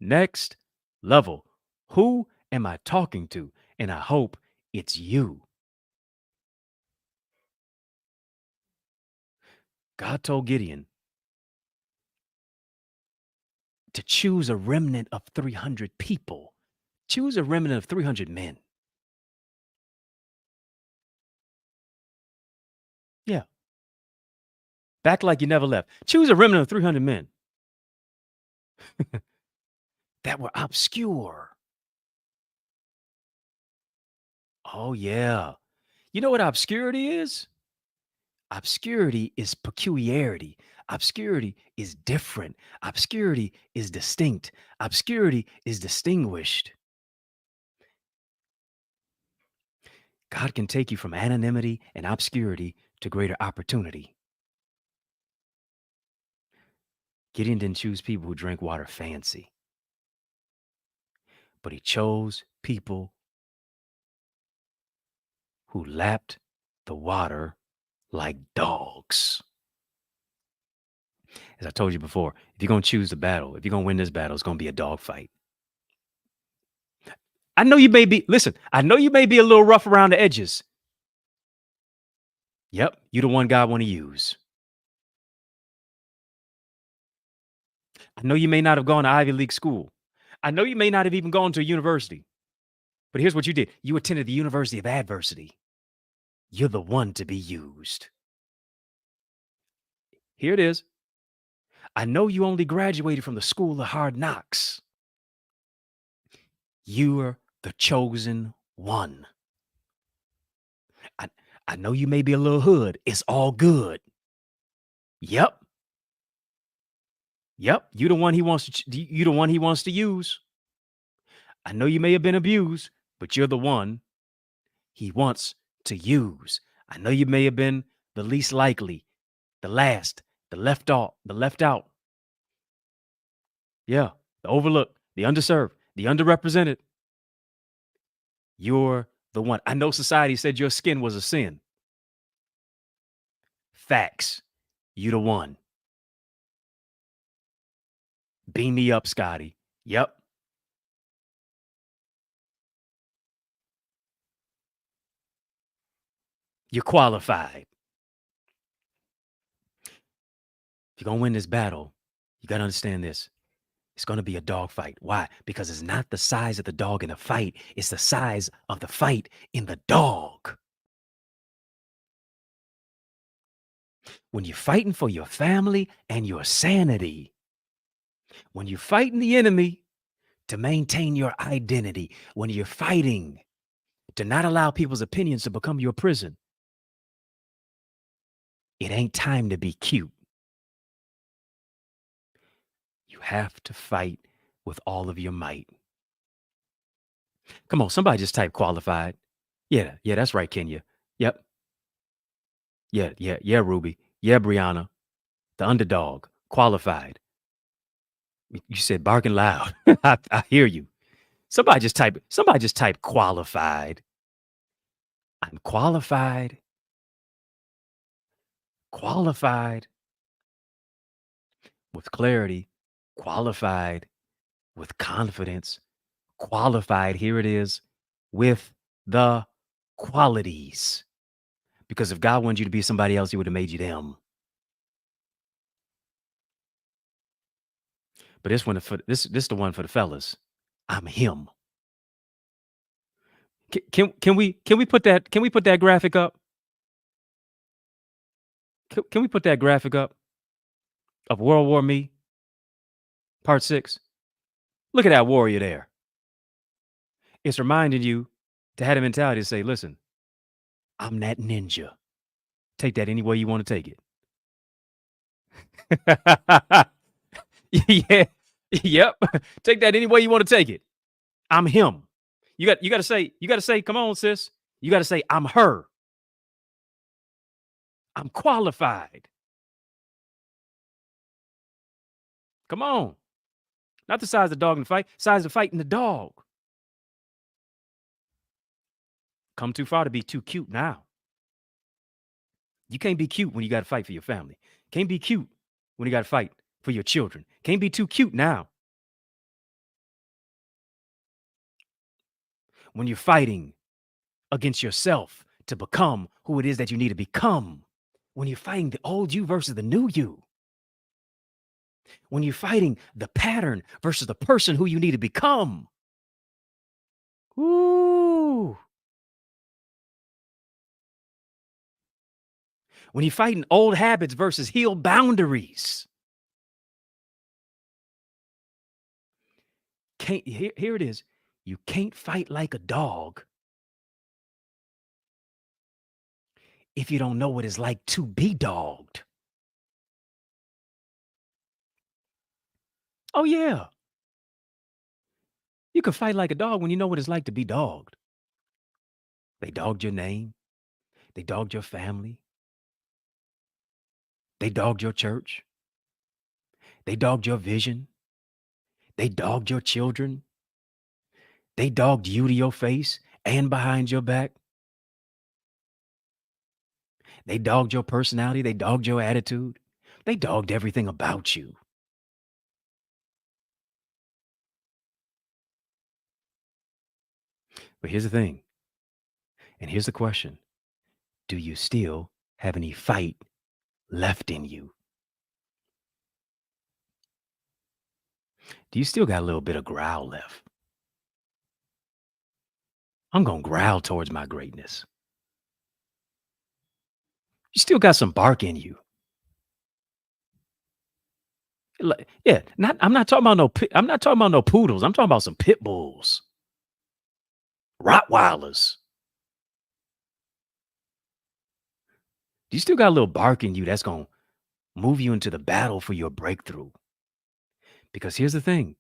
next level. Who am I talking to? And I hope it's you. God told Gideon to choose a remnant of 300 people. Choose a remnant of 300 men. Yeah. Back like you never left. Choose a remnant of 300 men that were obscure. Oh, yeah. You know what obscurity is? Obscurity is peculiarity. Obscurity is different. Obscurity is distinct. Obscurity is distinguished. God can take you from anonymity and obscurity to greater opportunity. Gideon didn't choose people who drank water fancy, but he chose people who lapped the water like dogs. As I told you before, if you're going to choose the battle, if you're going to win this battle, it's going to be a dog fight. I know you may be, listen, I know you may be a little rough around the edges. Yep, you're the one God want to use. I know you may not have gone to Ivy League school. I know you may not have even gone to a university. But here's what you did. You attended the University of Adversity. You're the one to be used. Here it is. I know you only graduated from the School of Hard Knocks. You're the chosen one. I know you may be a little hood. It's all good. Yep. Yep. You the one he wants to you the one he wants to use. I know you may have been abused, but you're the one he wants to use. I know you may have been the least likely, the last, the left out. Yeah. The overlooked, the underserved, the underrepresented. You're the one. I know society said your skin was a sin. Facts. You the one. Beam me up, Scotty. Yep. You're qualified. If you're going to win this battle, you got to understand this. It's going to be a dog fight. Why? Because it's not the size of the dog in the fight. It's the size of the fight in the dog. When you're fighting for your family and your sanity, when you're fighting the enemy to maintain your identity, when you're fighting to not allow people's opinions to become your prison, it ain't time to be cute. You have to fight with all of your might. Come on, somebody just type qualified. Yeah, yeah, that's right, Kenya. Yep. Yeah, yeah, yeah, Ruby. Yeah, Brianna. The underdog. Qualified. You said barking loud. I hear you. Somebody just type qualified. I'm qualified. Qualified with clarity. Qualified with confidence. Qualified. Here it is with the qualities. Because if God wanted you to be somebody else, he would have made you them. But this the one for the fellas. I'm him. Can we put that graphic up? Can we put that graphic up of World War Me, Part 6? Look at that warrior there. It's reminding you to have the mentality to say, listen, I'm that ninja. Take that any way you want to take it. Yeah. Yep. Take that any way you want to take it. I'm him. You gotta say, come on, sis. You gotta say, I'm her. I'm qualified. Come on. Not the size of the dog in the fight, size of fighting the dog. Come too far to be too cute now. You can't be cute when you got to fight for your family. Can't be cute when you got to fight for your children. Can't be too cute now. When you're fighting against yourself to become who it is that you need to become. When you're fighting the old you versus the new you. When you're fighting the pattern versus the person who you need to become. Ooh. When you're fighting old habits versus healed boundaries. Here it is. You can't fight like a dog if you don't know what it's like to be dogged. Oh, yeah. You can fight like a dog when you know what it's like to be dogged. They dogged your name. They dogged your family. They dogged your church. They dogged your vision. They dogged your children. They dogged you to your face and behind your back. They dogged your personality. They dogged your attitude. They dogged everything about you. But here's the thing. And here's the question. Do you still have any fight left in you? Do you still got a little bit of growl left? I'm going to growl towards my greatness. You still got some bark in you. Yeah, I'm not talking about no poodles. I'm talking about some pit bulls. Rottweilers. You still got a little bark in you that's going to move you into the battle for your breakthrough. Because here's the thing,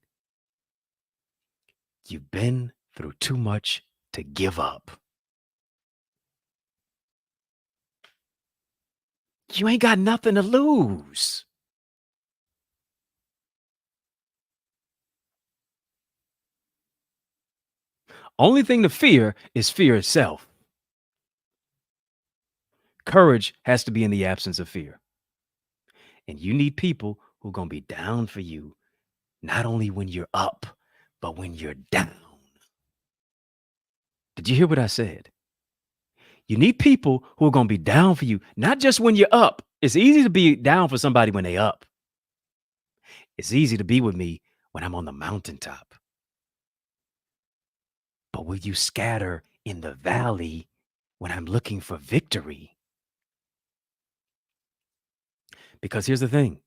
you've been through too much to give up. You ain't got nothing to lose. Only thing to fear is fear itself. Courage has to be in the absence of fear. And you need people who are going to be down for you, not only when you're up, but when you're down. Did you hear what I said? You need people who are going to be down for you, not just when you're up. It's easy to be down for somebody when they up. It's easy to be with me when I'm on the mountaintop. But will you scatter in the valley when I'm looking for victory? Because here's the thing.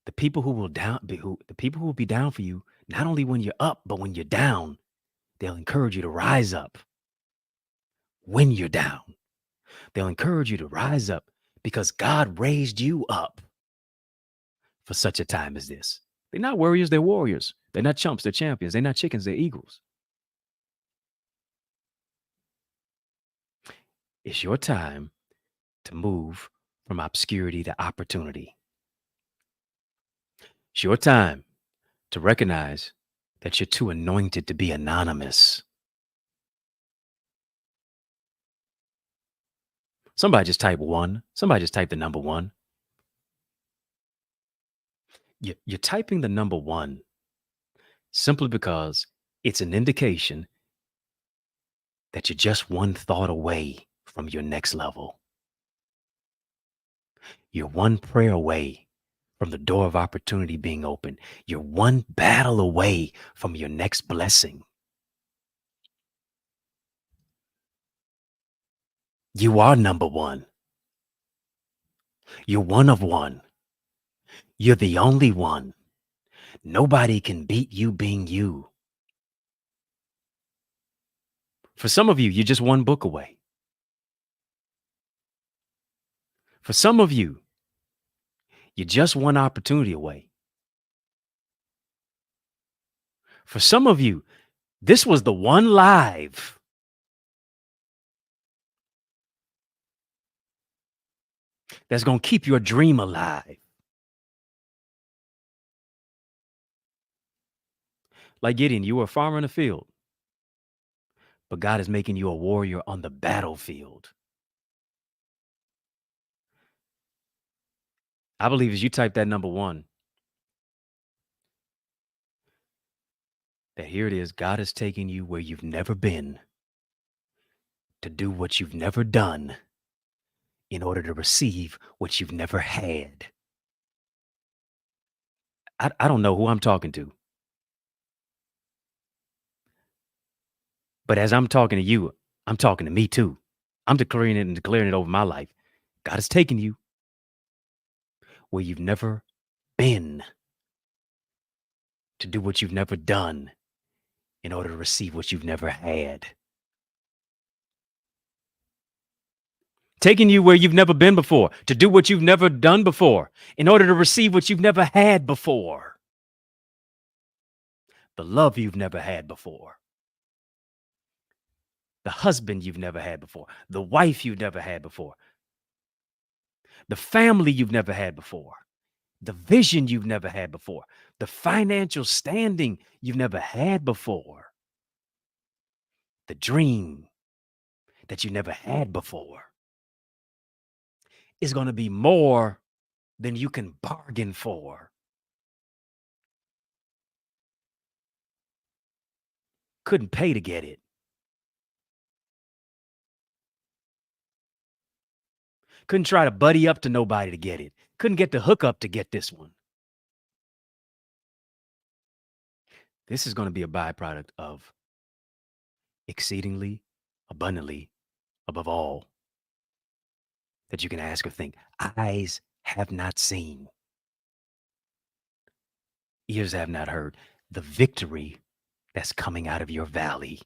The people who will be down for you, not only when you're up, but when you're down, they'll encourage you to rise up when you're down. They'll encourage you to rise up because God raised you up for such a time as this. They're not warriors, they're warriors. They're not chumps, they're champions. They're not chickens, they're eagles. It's your time to move from obscurity to opportunity. It's your time to recognize that you're too anointed to be anonymous. Somebody just type one. Somebody just type the number one. You're typing the number one simply because it's an indication that you're just one thought away from your next level. You're one prayer away from the door of opportunity being open. You're one battle away from your next blessing. You are number one. You're one of one. You're the only one. Nobody can beat you being you. For some of you, you're just one book away. For some of you, you're just one opportunity away. For some of you, this was the one live that's going to keep your dream alive. Like Gideon, you were a farmer in the field, but God is making you a warrior on the battlefield. I believe as you type that number one, that here it is, God is taking you where you've never been to do what you've never done in order to receive what you've never had. I don't know who I'm talking to, but as I'm talking to you, I'm talking to me too. I'm declaring it and declaring it over my life. God is taking you where you've never been to do what you've never done in order to receive what you've never had. Taking you where you've never been before to do what you've never done before in order to receive what you've never had before. The love you've never had before. The husband you've never had before. The wife you've never had before. The family you've never had before. The vision you've never had before. The financial standing you've never had before. The dream that you never had before is going to be more than you can bargain for. Couldn't pay to get it. Couldn't try to buddy up to nobody to get it. Couldn't get the hookup to get this one. This is going to be a byproduct of exceedingly, abundantly, above all that you can ask or think. Eyes have not seen, ears have not heard the victory that's coming out of your valley.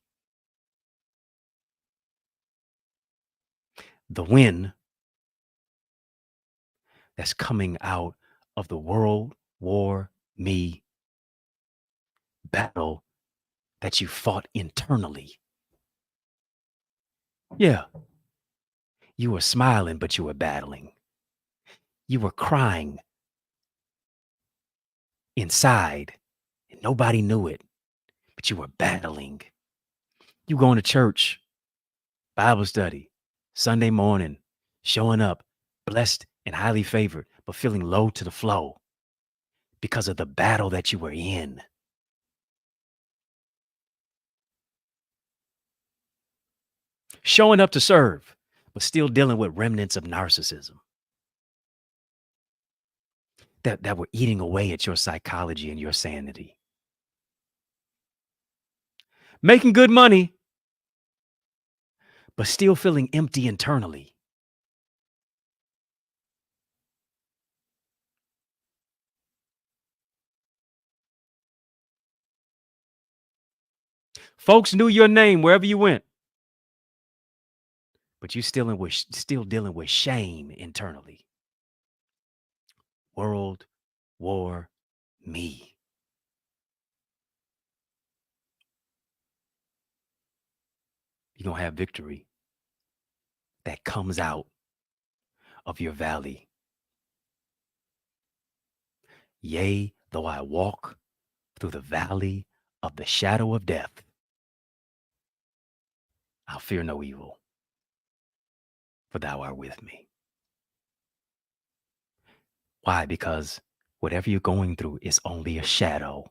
The win that's coming out of the World War Me battle that you fought internally. Yeah, you were smiling, but you were battling. You were crying inside, and nobody knew it, but you were battling. You going to church, Bible study, Sunday morning, showing up, blessed and highly favored, but feeling low to the flow because of the battle that you were in. Showing up to serve, but still dealing with remnants of narcissism that were eating away at your psychology and your sanity. Making good money, but still feeling empty internally. Folks knew your name wherever you went, but you still dealing with shame internally. World War Me. You're gonna have victory that comes out of your valley. Yea, though I walk through the valley of the shadow of death, I'll fear no evil, for thou art with me. Why? Because whatever you're going through is only a shadow.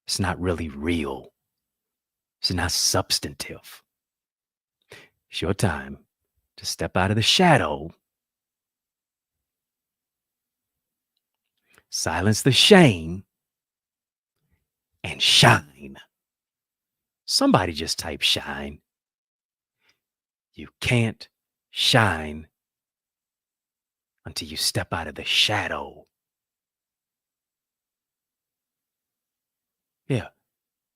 It's not really real. It's not substantive. It's your time to step out of the shadow, silence the shame, and shine. Somebody just type shine. You can't shine until you step out of the shadow. Yeah,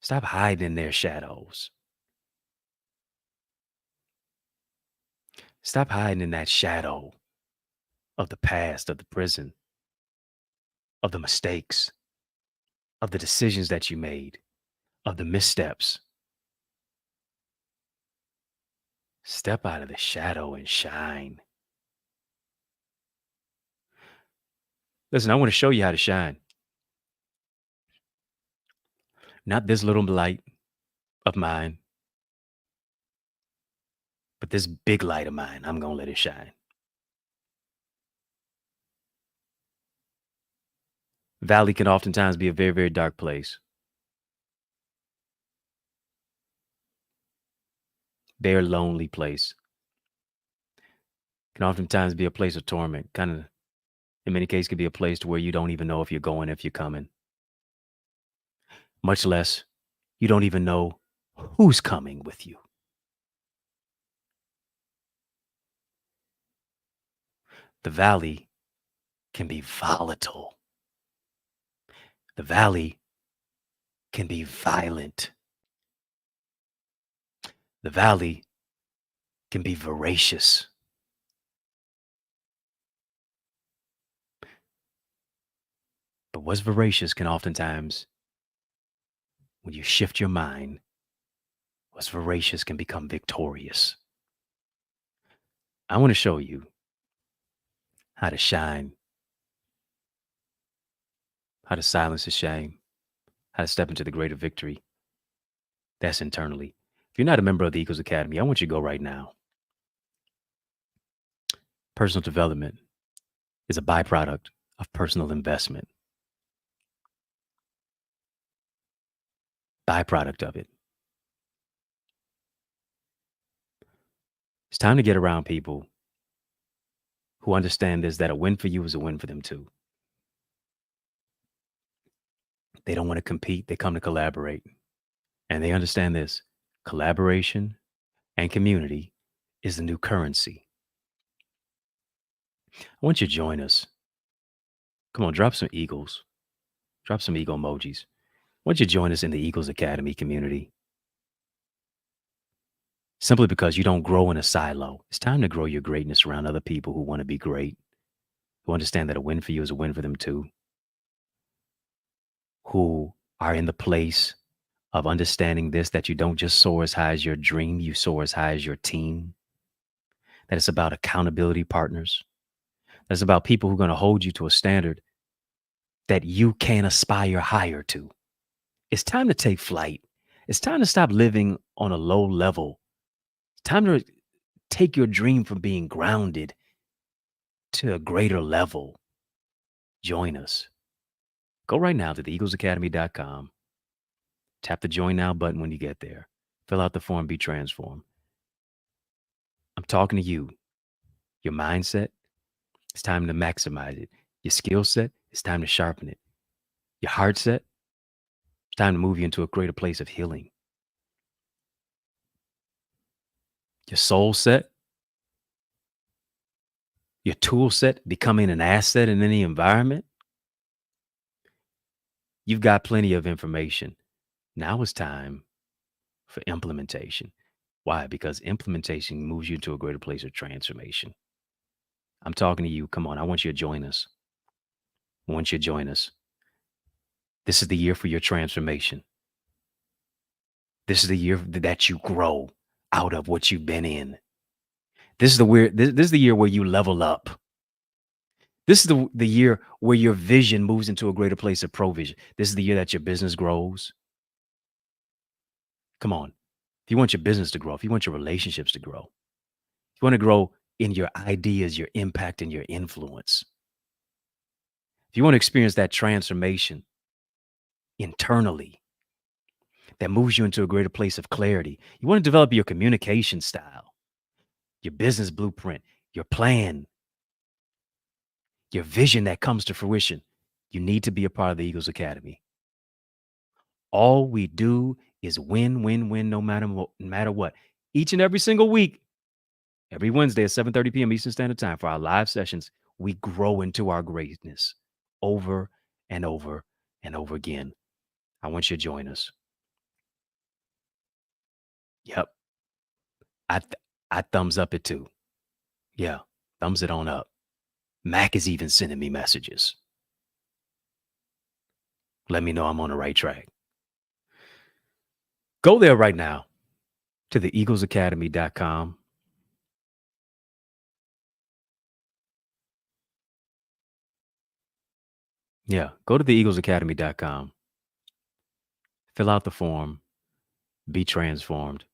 stop hiding in their shadows. Stop hiding in that shadow of the past, of the prison, of the mistakes, of the decisions that you made, of the missteps. Step out of the shadow and shine. Listen, I want to show you how to shine. Not this little light of mine, but this big light of mine. I'm going to let it shine. Valley can oftentimes be a very, very dark place. Very lonely place. Can oftentimes be a place of torment. Kind of, in many cases, could be a place to where you don't even know if you're going, if you're coming. Much less, you don't even know who's coming with you. The valley can be volatile. The valley can be violent. The valley can be voracious. But what's voracious can oftentimes, when you shift your mind, what's voracious can become victorious. I want to show you how to shine, how to silence the shame, how to step into the greater victory that's internally. If you're not a member of the Eagles Academy, I want you to go right now. Personal development is a byproduct of personal investment. Byproduct of it. It's time to get around people who understand this, that a win for you is a win for them too. They don't want to compete, they come to collaborate. And they understand this: collaboration and community is the new currency. I want you to join us. Come on, drop some eagles, drop some eagle emojis. I want you to join us in the Eagles Academy community. simply because you don't grow in a silo. It's time to grow your greatness around other people who want to be great, who understand that a win for you is a win for them too, who are in the place of understanding this, that you don't just soar as high as your dream, you soar as high as your team, that it's about accountability partners, that it's about people who are going to hold you to a standard that you can aspire higher to. It's time to take flight. It's time to stop living on a low level. It's time to take your dream from being grounded to a greater level. Join us. Go right now to theeaglesacademy.com. Tap the join now button when you get there. Fill out the form, be transformed. I'm talking to you. Your mindset, it's time to maximize it. Your skill set, it's time to sharpen it. Your heart set, it's time to move you into a greater place of healing. Your soul set, your tool set, becoming an asset in any environment. You've got plenty of information. Now it's time for implementation. Why? Because implementation moves you into a greater place of transformation. I'm talking to you. Come on. I want you to join us. I want you to join us. This is the year for your transformation. This is the year that you grow out of what you've been in. This is this is the year where you level up. This is the year where your vision moves into a greater place of provision. This is the year that your business grows. Come on. If you want your business to grow, if you want your relationships to grow, if you want to grow in your ideas, your impact, and your influence, if you want to experience that transformation internally that moves you into a greater place of clarity, you want to develop your communication style, your business blueprint, your plan, your vision that comes to fruition, you need to be a part of the Eagles Academy. All we do is win, win, win, no matter what. Each and every single week, every Wednesday at 7:30 p.m. Eastern Standard Time for our live sessions, we grow into our greatness over and over and over again. I want you to join us. Yep. I th- I thumbs up it too. Yeah. Thumbs it on up. Mac is even sending me messages. Let me know I'm on the right track. Go there right now to theeaglesacademy.com. Yeah, go to theeaglesacademy.com. Fill out the form. Be transformed.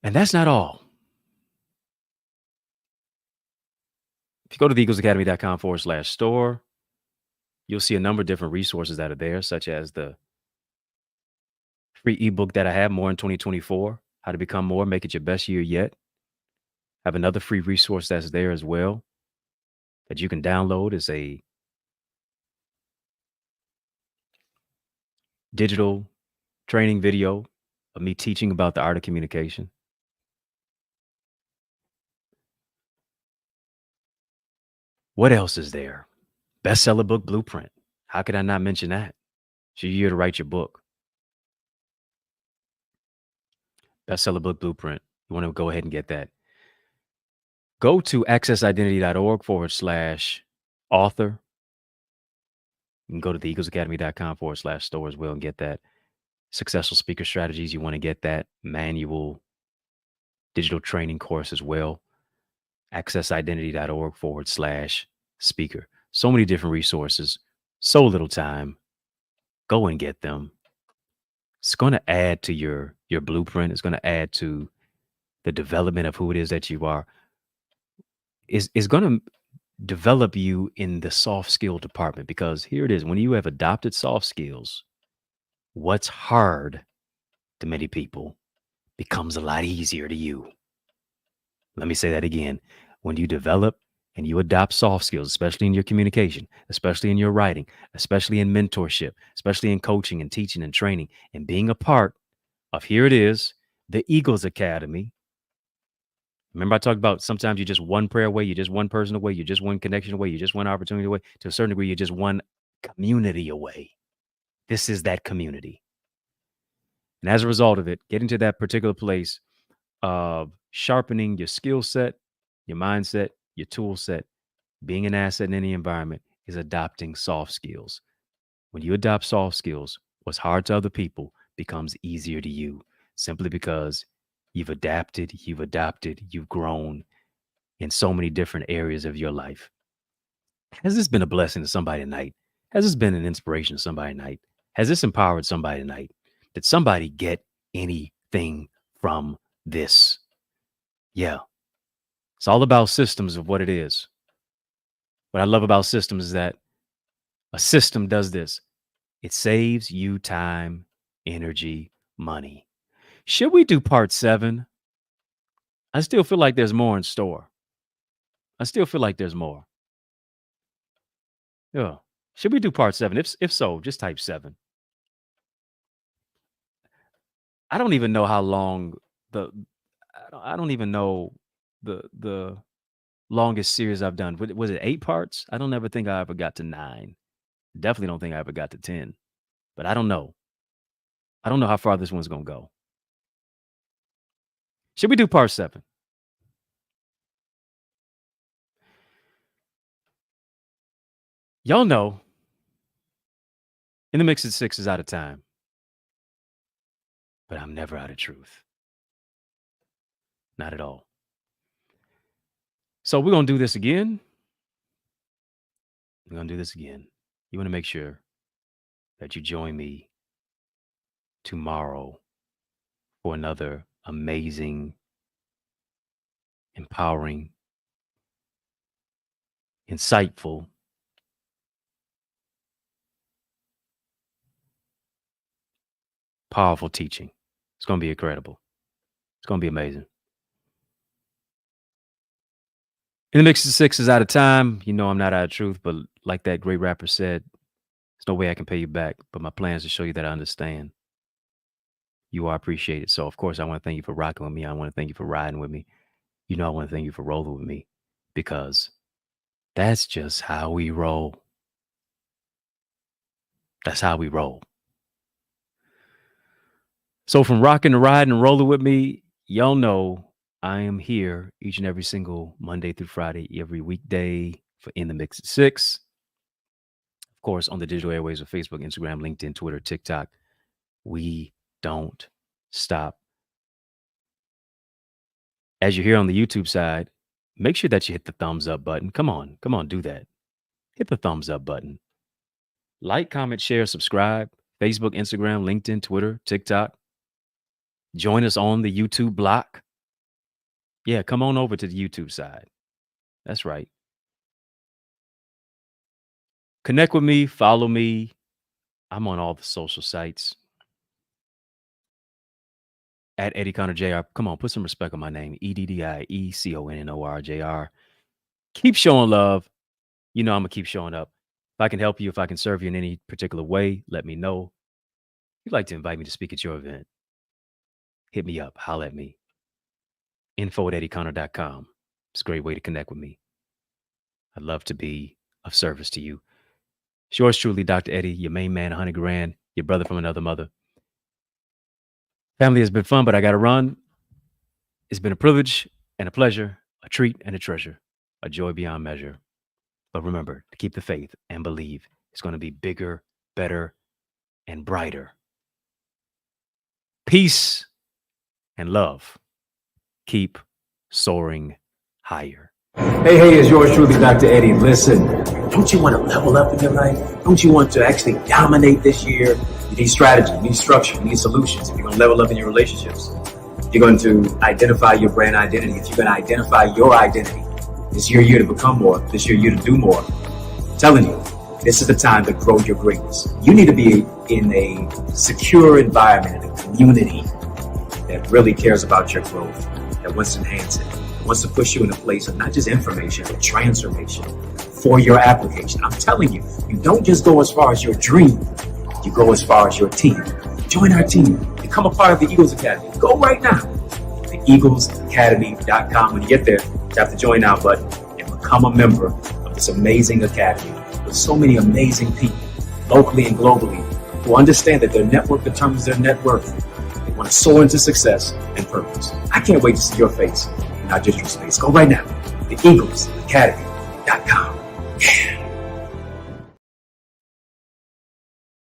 And that's not all. If you go to theeaglesacademy.com/store, you'll see a number of different resources that are there, such as the free ebook that I have, More in 2024, How to Become More, Make It Your Best Year Yet. I have another free resource that's there as well that you can download. It's a digital training video of me teaching about the art of communication. What else is there? Bestseller book blueprint. How could I not mention that? It's your year to write your book. Bestseller book blueprint. You want to go ahead and get that. Go to accessidentity.org/author. You can go to theeaglesacademy.com/store as well and get that. Successful speaker strategies. You want to get that manual digital training course as well. accessidentity.org/speaker. So many different resources, so little time. Go and get them. It's going to add to your blueprint. It's going to add to the development of who it is that you are. Is going to develop you in the soft skill department, because here it is. When you have adopted soft skills, what's hard to many people becomes a lot easier to you. Let me say that again. When you develop and you adopt soft skills, especially in your communication, especially in your writing, especially in mentorship, especially in coaching and teaching and training, and being a part of, here it is, the Eagles Academy. Remember, I talked about sometimes you're just one prayer away, you're just one person away, you're just one connection away, you're just one opportunity away. To a certain degree, you're just one community away. This is that community. And as a result of it, getting to that particular place of sharpening your skill set, your mindset, your tool set, being an asset in any environment is adopting soft skills. When you adopt soft skills, what's hard to other people becomes easier to you simply because you've adapted, you've adopted, you've grown in so many different areas of your life. Has this been a blessing to somebody tonight? Has this been an inspiration to somebody tonight? Has this empowered somebody tonight? Did somebody get anything from this? Yeah, it's all about systems of what it is. What I love about systems is that a system does this. It saves you time, energy, money. Should we do part 7? I still feel like there's more in store. I still feel like there's more. Yeah. Should we do part 7? If so, just type 7. I don't even know how long the I don't even know the longest series I've done. Was it 8 parts? I don't ever think I ever got to 9. Definitely don't think I ever got to 10. But I don't know. I don't know how far this one's going to go. Should we do part 7? Y'all know in the mix at 6 is out of time. But I'm never out of truth. Not at all. So we're going to do this again. We're going to do this again. You want to make sure that you join me tomorrow for another amazing, empowering, insightful, powerful teaching. It's going to be incredible. It's going to be amazing. In the mix of 6 is out of time. You know I'm not out of truth, but like that great rapper said, there's no way I can pay you back, but my plan is to show you that I understand. You are appreciated. So, of course, I want to thank you for rocking with me. I want to thank you for riding with me. You know I want to thank you for rolling with me because that's just how we roll. That's how we roll. So from rocking to riding and rolling with me, y'all know I am here each and every single Monday through Friday, every weekday for In the Mix at 6. Of course, on the digital airways of Facebook, Instagram, LinkedIn, Twitter, TikTok. We don't stop. As you're here on the YouTube side, make sure that you hit the thumbs up button. Come on, do that. Hit the thumbs up button. Like, comment, share, subscribe. Facebook, Instagram, LinkedIn, Twitter, TikTok. Join us on the YouTube block. Yeah, come on over to the YouTube side. That's right. Connect with me, follow me. I'm on all the social sites. At EddieConnorJr. Come on, put some respect on my name. EddieConnorJr. Keep showing love. You know I'm going to keep showing up. If I can help you, if I can serve you in any particular way, let me know. If you'd like to invite me to speak at your event, hit me up. Holler at me. info@eddieconnor.com. It's a great way to connect with me. I'd love to be of service to you. It's yours truly, Dr. Eddie, your main man, 100 grand, your brother from another mother. Family has been fun, but I got to run. It's been a privilege and a pleasure, a treat and a treasure, a joy beyond measure. But remember to keep the faith and believe it's going to be bigger, better, and brighter. Peace and love. Keep soaring higher. Hey, it's yours truly, Dr. Eddie. Listen, don't you want to level up in your life? Don't you want to actually dominate this year? You need strategy, you need structure, you need solutions. If you're going to level up in your relationships, you're going to identify your brand identity. If you're going to identify your identity, this is your year to become more. This is your year to do more. I'm telling you, this is the time to grow your greatness. You need to be in a secure environment, in a community that really cares about your growth, that wants to enhance it, wants to push you in a place of not just information, but transformation for your application. I'm telling you, you don't just go as far as your dream, you go as far as your team. Join our team. Become a part of the Eagles Academy. Go right now. The EaglesAcademy.com. When you get there, tap the join now button and become a member of this amazing academy with so many amazing people, locally and globally, who understand that their network determines their net worth. want to soar into success and purpose. I can't wait to see your face, not just your space. Go right now to eaglesacademy.com. Yeah.